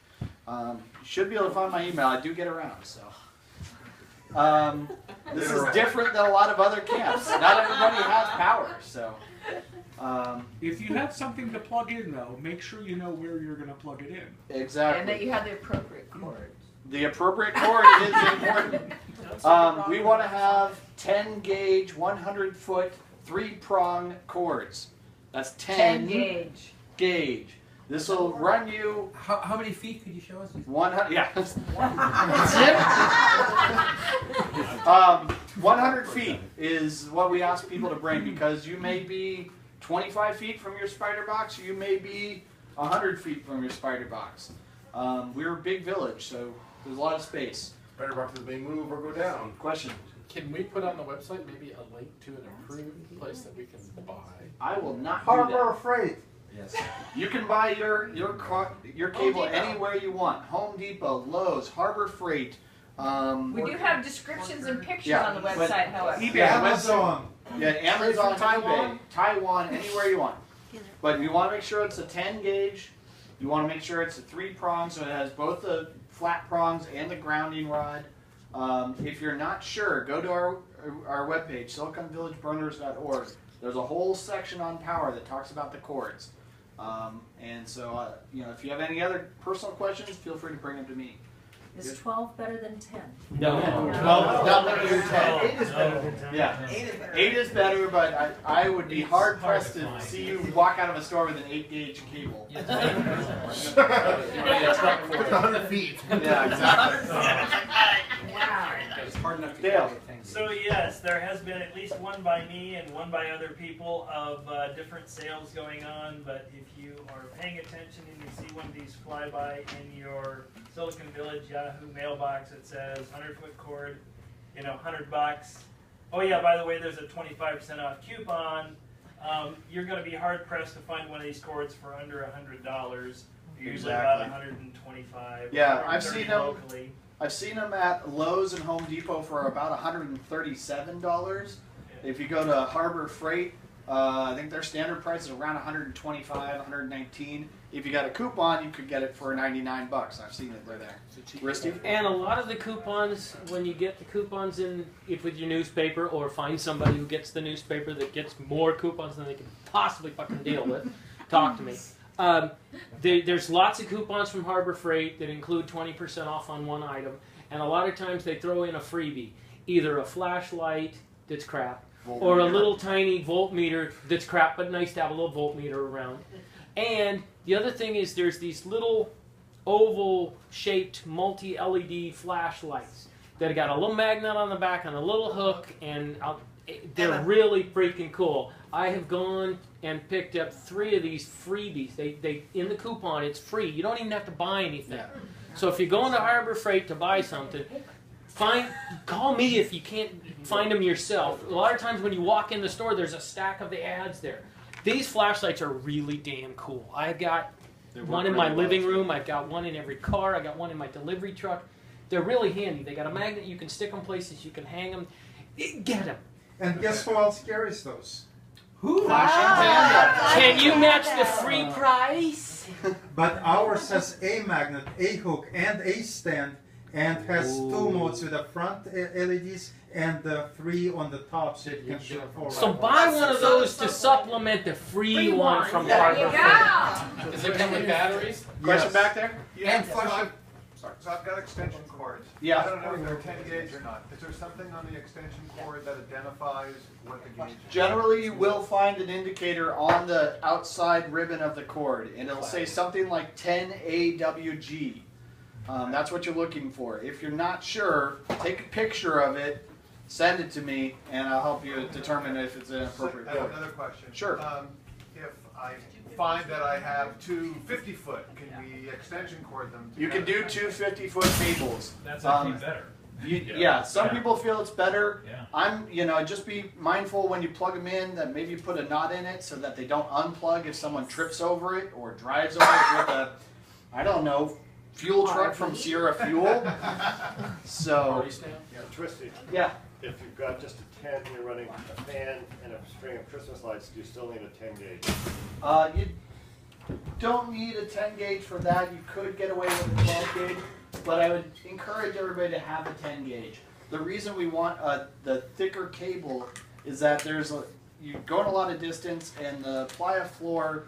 You should be able to find my email. I do get around, so. This is different than a lot of other camps. Not everybody has power, so.
If you have something to plug in, though, make sure you know where you're going to plug it in.
Exactly.
And that you have the appropriate cord.
The appropriate cord is important. We want to have 10 gauge, 100 foot, 3-prong cords. That's 10
gauge.
Gauge. This will run you.
How many feet could you show us?
100. Yeah. 100 feet is what we ask people to bring because you may be 25 feet from your spider box, or you may be 100 feet from your spider box. We're a big village, so there's a lot of space.
Spider boxes may move or go down.
Question.
Can we put on the website maybe a link to an approved place that we can buy?
I will not do
Harbor
that.
Freight.
Yes. You can buy your cable anywhere you want. Home Depot, Lowe's, Harbor Freight.
We do have descriptions and pictures
Yeah,
on the
but
website, however.
eBay,
Amazon.
Yeah, Amazon, Taiwan, anywhere you want. But you want to make sure it's a 10 gauge. You want to make sure it's a 3 prong, so it has both the flat prongs and the grounding rod. If you're not sure, go to our webpage, siliconvillageburners.org. There's a whole section on power that talks about the cords. And so, if you have any other personal questions, feel free to bring them to me.
Is 12 better than 10?
No. 12 is not better than 10. 8 is better than 10. Yeah. 8 is better, but I would be hard pressed to see you walk out of a store with an 8 gauge cable.
It's 100 feet.
Yeah, exactly.
Wow.
It's hard enough to
Dale.
get things.
So yes, there has been at least one by me and one by other people of different sales going on, but if you are paying attention and you see one of these fly by in your Silicon Village Yahoo mailbox that says 100-foot cord, $100. Oh yeah, by the way, there's a 25% off coupon. You're going to be hard pressed to find one of these cords for under $100. Usually about 125.
Yeah, I've seen them.
Locally.
I've seen them at Lowe's and Home Depot for about $137. If you go to Harbor Freight, I think their standard price is around $125, $119. If you got a coupon, you could get it for $99. I've seen it. They're there. Risty?
And a lot of the coupons, when you get the coupons in with your newspaper, or find somebody who gets the newspaper that gets more coupons than they can possibly fucking deal with, talk to me. There's lots of coupons from Harbor Freight that include 20% off on one item, and a lot of times they throw in a freebie, either a flashlight that's crap, or a little tiny voltmeter that's crap, but nice to have a little voltmeter around. And the other thing is there's these little oval-shaped multi-LED flashlights that have got a little magnet on the back and a little hook, and they're really freaking cool. I have gone and picked up 3 of these freebies. They in the coupon, it's free. You don't even have to buy anything. Yeah. So if you're going to Harbor Freight to buy something, call me if you can't find them yourself. A lot of times when you walk in the store, there's a stack of the ads there. These flashlights are really damn cool. I've got one in my living room. I've got one in every car. I got one in my delivery truck. They're really handy. They got a magnet. You can stick them places. You can hang them. Get them.
And guess who else carries those?
Who?
Can you match the free price?
But ours has a magnet, a hook, and a stand, and has 2 modes with the front LEDs and the 3 on the top, so you can do it all.
So buy one of those to supplement the free one from Harbor Freight.
Does it come with batteries?
Question back there?
Yeah,
And flash.
so I've got extension cords.
Yeah.
I don't know if they're 10 gauge or not. Is there something on the extension cord that identifies what the gauge is?
Generally, you will find an indicator on the outside ribbon of the cord, and it'll say something like 10 AWG. That's what you're looking for. If you're not sure, take a picture of it, send it to me, and I'll help you determine if it's an appropriate
I have
cord.
another question.
Sure.
If I find that I have 2 50-foot, can we extension cord them together?
You can do 2 50-foot cables.
That's actually better.
Some people feel it's better.
Yeah.
Just be mindful when you plug them in that maybe you put a knot in it so that they don't unplug if someone trips over it or drives over it with a, I don't know, fuel truck from Sierra Fuel. So,
Yeah, twisted.
yeah.
If you've got just a 10, you're running a fan and a string of Christmas lights, do you still need a 10 gauge?
You don't need a 10 gauge for that. You could get away with a 12 gauge, but I would encourage everybody to have a 10 gauge. The reason we want the thicker cable is that you go in a lot of distance, and the playa floor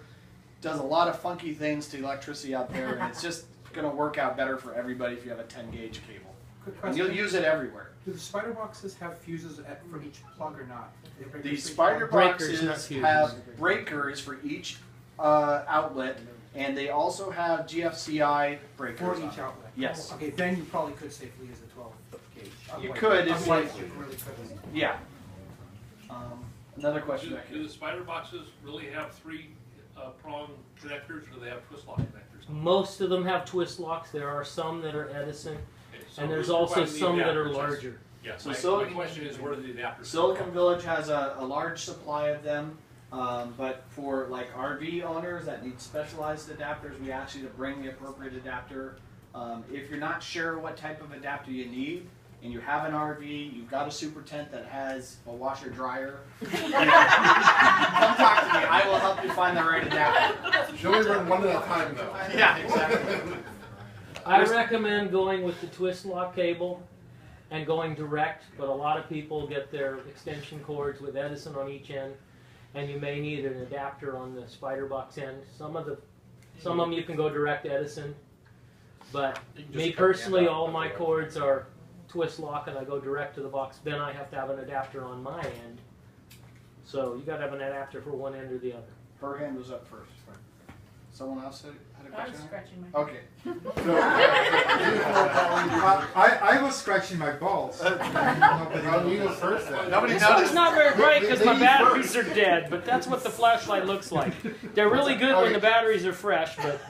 does a lot of funky things to electricity out there, and it's just going to work out better for everybody if you have a 10 gauge cable.
Quick
And
question.
you'll use it everywhere.
Do the spider boxes have fuses for each plug or not? They break
The
the
spider
Breakers,
boxes
not fuses.
have breakers for each outlet, And they also have GFCI breakers.
For
on
each
it.
outlet.
Yes.
Okay, then you probably could safely use a 12 gauge.
You
Otherwise-
could if
otherwise
you-
you really couldn't.
Yeah. Another question
Do,
back
do
here.
the spider boxes really have three prong connectors, or do they have twist lock connectors?
Most of them have twist locks. There are some that are Edison,
Okay, so
and there's
who's
also
providing the
some that are
adapters?
larger.
Yeah,
So
my
Silicon-
question is, where do the adapters
Silicon Village has a large supply of them, but for like RV owners that need specialized adapters, we ask you to bring the appropriate adapter. If you're not sure what type of adapter you need, and you have an RV, you've got a super tent that has a washer dryer, come talk to me. I will help you find the right adapter.
Should only run one at a time though.
Yeah, exactly.
I recommend going with the twist lock cable and going direct, but a lot of people get their extension cords with Edison on each end, and you may need an adapter on the spider box end. Some of them you can go direct Edison, but me personally, all my cords are twist lock, and I go direct to the box. Then I have to have an adapter on my end, so you got to have an adapter for one end or the other.
Her hand was up first. Someone else had a
I was
question?
scratching my
Okay.
I was scratching my balls. Nobody
you go first then.
Nobody
This
noticed.
one's not very bright because my
Ladies
batteries
first.
are dead, but that's what the flashlight looks like. They're really good when the batteries are fresh, but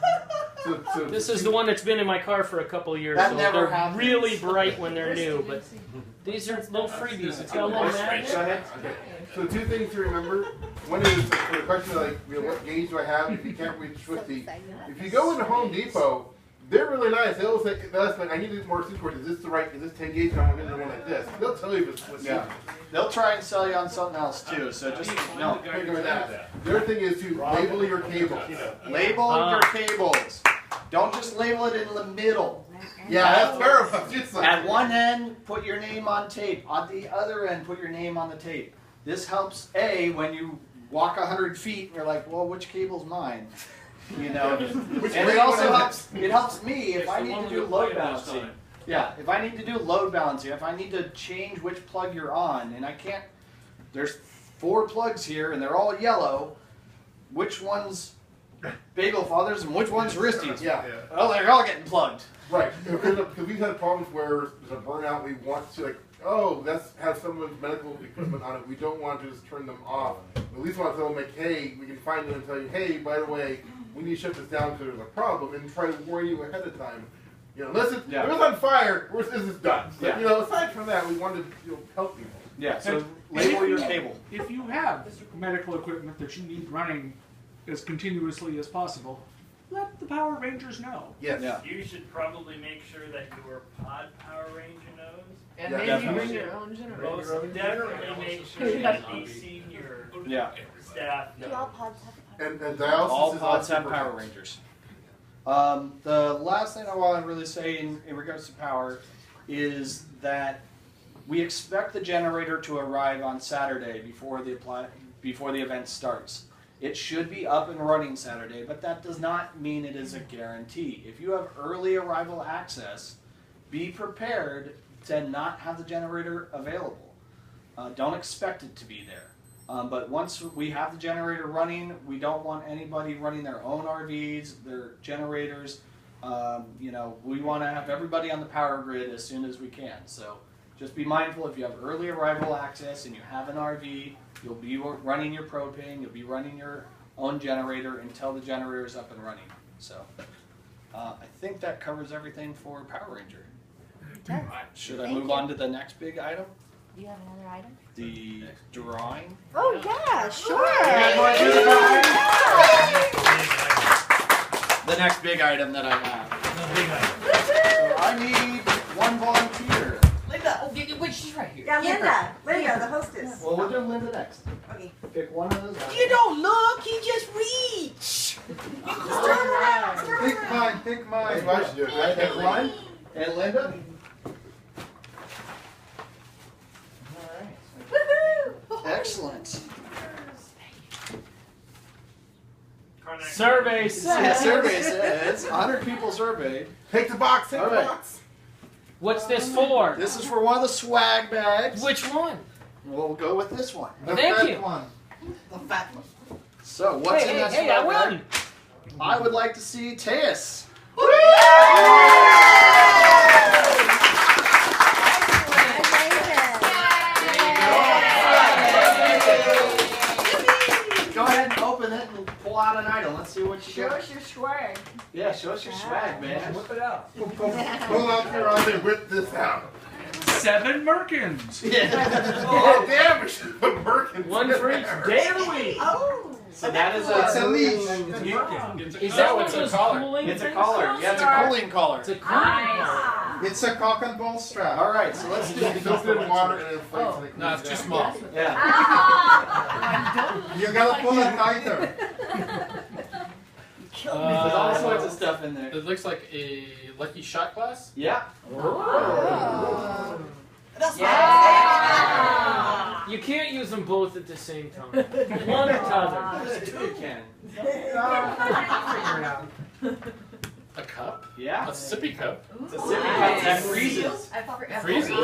this is the one that's been in my car for a couple of years,
That
so
never
they're
happens.
really bright when they're new, but these are little freebies. It's got a little magnet.
Go ahead.
Okay. So two things to remember. One is for the question of like, what gauge do I have? If you can't reach with the, if you go into Home Depot, they're really nice. They'll say, I need more super cords. Is this the right? Is this 10 gauge? And I'm going to one like this. They'll tell you if it's with
Yeah. They'll try and sell you on something else too. So just no.
Think of that. The other thing is to label your cables.
Label your cables. Don't just label it in the middle.
Yeah, that's terrible. Just like,
At one end, put your name on tape. On the other end, put your name on the tape. This helps, A, when you walk 100 feet and you're like, well, which cable's mine? You know? And it also helps me if I need to do load balancing. Yeah, if I need to do load balancing, if I need to change which plug you're on, and I can't, there's 4 plugs here and they're all yellow, which one's Bagel Fathers and which one's Risty's?
Yeah.
Oh, they're all getting plugged.
Right. Because we've had problems where there's a burnout. We want to like, oh, that's have someone's medical equipment on it. We don't want to just turn them off. We at least want to tell them like, hey, we can find them and tell you, hey, by the way, we need to shut this down because there's a problem, and try to warn you ahead of time. You know, unless if it's on fire, this is done. But,
Yeah.
you know, aside from that, we want to help people.
Yeah. So
And
label
if
your
you-
cable.
If you have medical equipment that you need running as continuously as possible, let the Power Rangers know.
Yes.
Yeah.
You should probably make sure that your pod Power Ranger knows.
And
Yeah,
maybe
definitely.
bring your own generator.
Most definitely make sure that the senior
Yeah.
staff
Do all
know.
pods have
And dialysis
All
is
pods have
super
Power
important.
Rangers. The last thing I want to really say in regards to power is that we expect the generator to arrive on Saturday before the event starts. It should be up and running Saturday, but that does not mean it is a guarantee. If you have early arrival access, be prepared to not have the generator available. Don't expect it to be there. But once we have the generator running, we don't want anybody running their own RVs, their generators. You know, we want to have everybody on the power grid as soon as we can. So just be mindful if you have early arrival access and you have an RV, you'll be running your propane, you'll be running your own generator until the generator is up and running. So I think that covers everything for Power Ranger. Should I
Thank
move
you.
on to the next big item?
Do you have another item?
The drawing?
Oh yeah, sure.
The next big item that I have. So I need one volunteer.
Linda, oh, wait, she's right here.
Yeah, Linda, the hostess.
Well, we'll do Linda next.
Okay.
Pick one of those.
You don't look, you just reach.
Turn around.
Pick mine, pick mine.
That's what I should do.
I pick one. And Linda? Excellent.
Survey
Yeah,
says.
survey says 100 people surveyed.
Take the box, take
All
the
right.
box.
What's this for?
This is for one of the swag bags.
Which one?
We'll go with this one.
The
Thank
fat
you.
one.
The fat one. So what's in that
Hey,
swag
I
bag?
won.
I would like to see Teus. Go ahead and open it and pull out an item. Let's see what you
Show
got.
us your swag.
Yeah, show us your swag, man.
Whip it out.
Pull out your arm and whip this out.
7 Merkins.
Yeah.
Oh, damn, we should put Merkins.
One for each day of the week.
Oh.
So that is
It's a leash.
Is that what those
collar.
cooling
It's a
things
collar.
are?
Yeah, it's a cooling collar.
It's a cooling collar.
It's a cock and ball strap.
All right, so let's do
Soak it in water and inflates it.
No, it's too small.
Yeah.
You gotta pull it tighter.
There's all sorts of stuff in there.
It looks like a lucky shot glass.
Yeah.
Yeah.
You can't use them both at the same time. One or t'other.
You can.
A cup.
Yeah.
A sippy cup.
It's a sippy cup that freezes.
Freezes.
Ooh.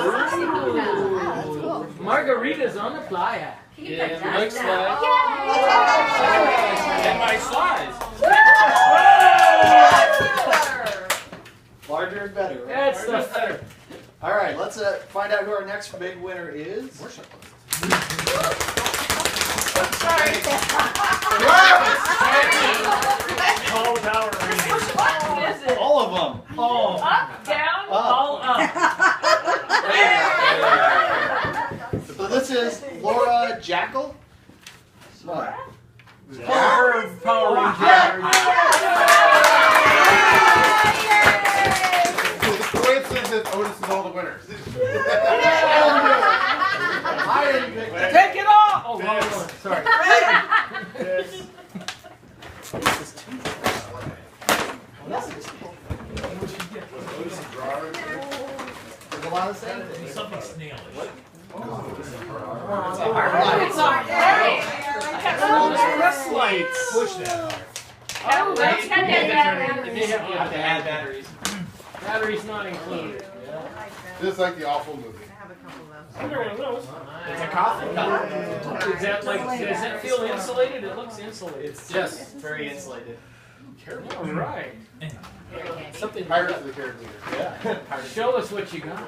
Margaritas on the playa.
It looks like.
And my size.
Larger and better, right?
That's the better.
All right, let's find out who our next big winner is.
All the Power Rangers.
All of them.
Oh.
Up, down,
Up.
all up.
So this is Laura Jackal. What?
Power Ranger.
The coincidence is Otis is all the winners.
I didn't pick that.
Take it off! Oh, wrong one. Sorry.
There's a lot of same things.
Something snailish.
It's our day.
Press lights.
Push that hard.
Oh, that's
Got
good.
that
They have
You have to add batteries.
batteries not included.
Just like the awful movie.
Another one of those.
It's a coffee cup.
Is that like, does that feel insulated? It looks insulated.
It's very insulated.
All right. Something
Pirates of the Caribbean.
Yeah.
Show us what you got.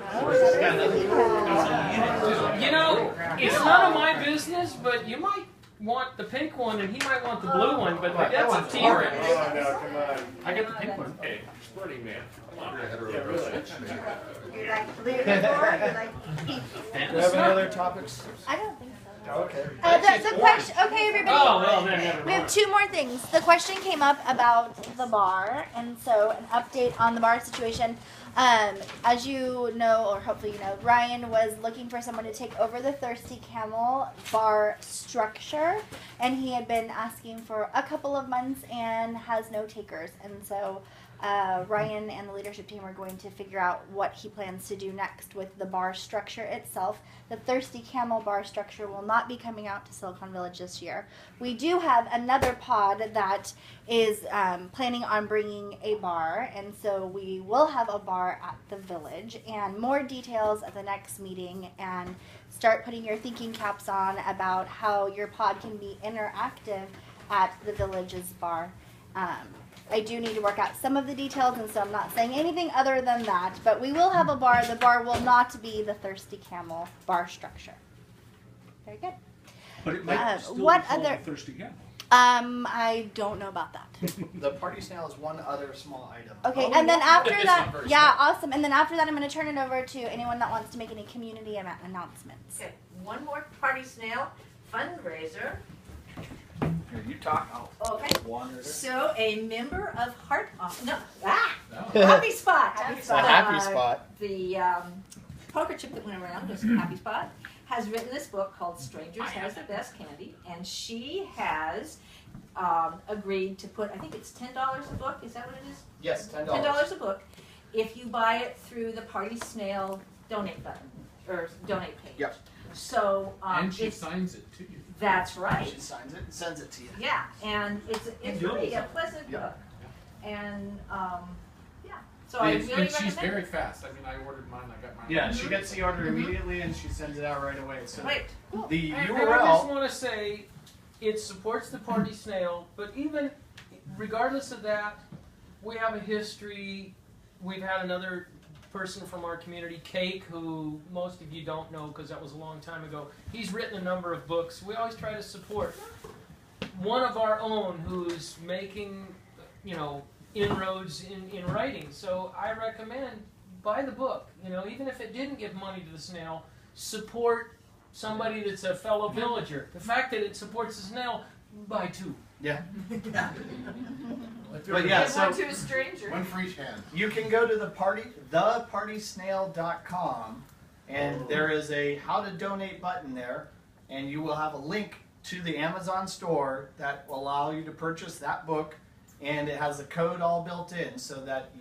You know, it's none of my business, but you might want the pink one and he might want the blue one, but that's a T-Rex.
Oh, no, come on.
I got the pink one.
Hey, Sporting Man. Come on.
Yeah,
really.
You like blue or you like pink?
Do you have any other topics?
I don't think so.
Okay.
The question, okay, everybody.
Oh, well, then never
We have
mind.
2 more things. The question came up about the bar, and so an update on the bar situation. As you know, or hopefully you know, Ryan was looking for someone to take over the Thirsty Camel bar structure, and he had been asking for a couple of months and has no takers. And so Ryan and the leadership team are going to figure out what he plans to do next with the bar structure itself. The Thirsty Camel bar structure will not be coming out to Silicon Village this year. We do have another pod that is planning on bringing a bar, and so we will have a bar at the village, and more details at the next meeting, and start putting your thinking caps on about how your pod can be interactive at the village's bar. I do need to work out some of the details, and so I'm not saying anything other than that. But we will have a bar. The bar will not be the Thirsty Camel bar structure. Very good.
But it might still
what
be called
other-
the Thirsty Camel.
I don't know about that.
The party snail is one other small item.
Okay, and then after that, yeah, awesome. And then after that, I'm going to turn it over to anyone that wants to make any community announcements.
Okay, one more party snail fundraiser.
Here, you talk. I'll
Okay.
wander it.
So a member of Happy Spot. Happy
It's a happy spot.
The poker chip that went around was Happy Spot. Has written this book called Strangers Has the Best Candy, and she has agreed to put, I think it's $10 a book. Is that what it is?
Yes, $10.
$10 a book if you buy it through the Party Snail donate button or donate page.
Yep.
So
And she
it's,
signs it to you.
that's right.
She signs it and sends it to you.
Yeah, and it's really a pleasant
Yeah.
book, and yeah. So I
And,
really
and she's
recommend
very
it.
fast. I mean, I ordered mine. I got mine.
Yeah, she gets the order immediately and she sends it out right away. So
Right.
the
And I just
URL.
want to say, it supports the Party Snail, but even regardless of that, we have a history. We've had another person from our community, Cake, who most of you don't know because that was a long time ago. He's written a number of books. We always try to support one of our own who's making, inroads in writing. So I recommend buy the book. Even if it didn't give money to the snail, support somebody that's a fellow villager. The fact that it supports the snail, buy 2.
Yeah.
But
yeah,
Give one to a stranger.
One for each hand.
You can go to thepartysnail.com, and there is a how to donate button there, and you will have a link to the Amazon store that will allow you to purchase that book, and it has a code all built in so that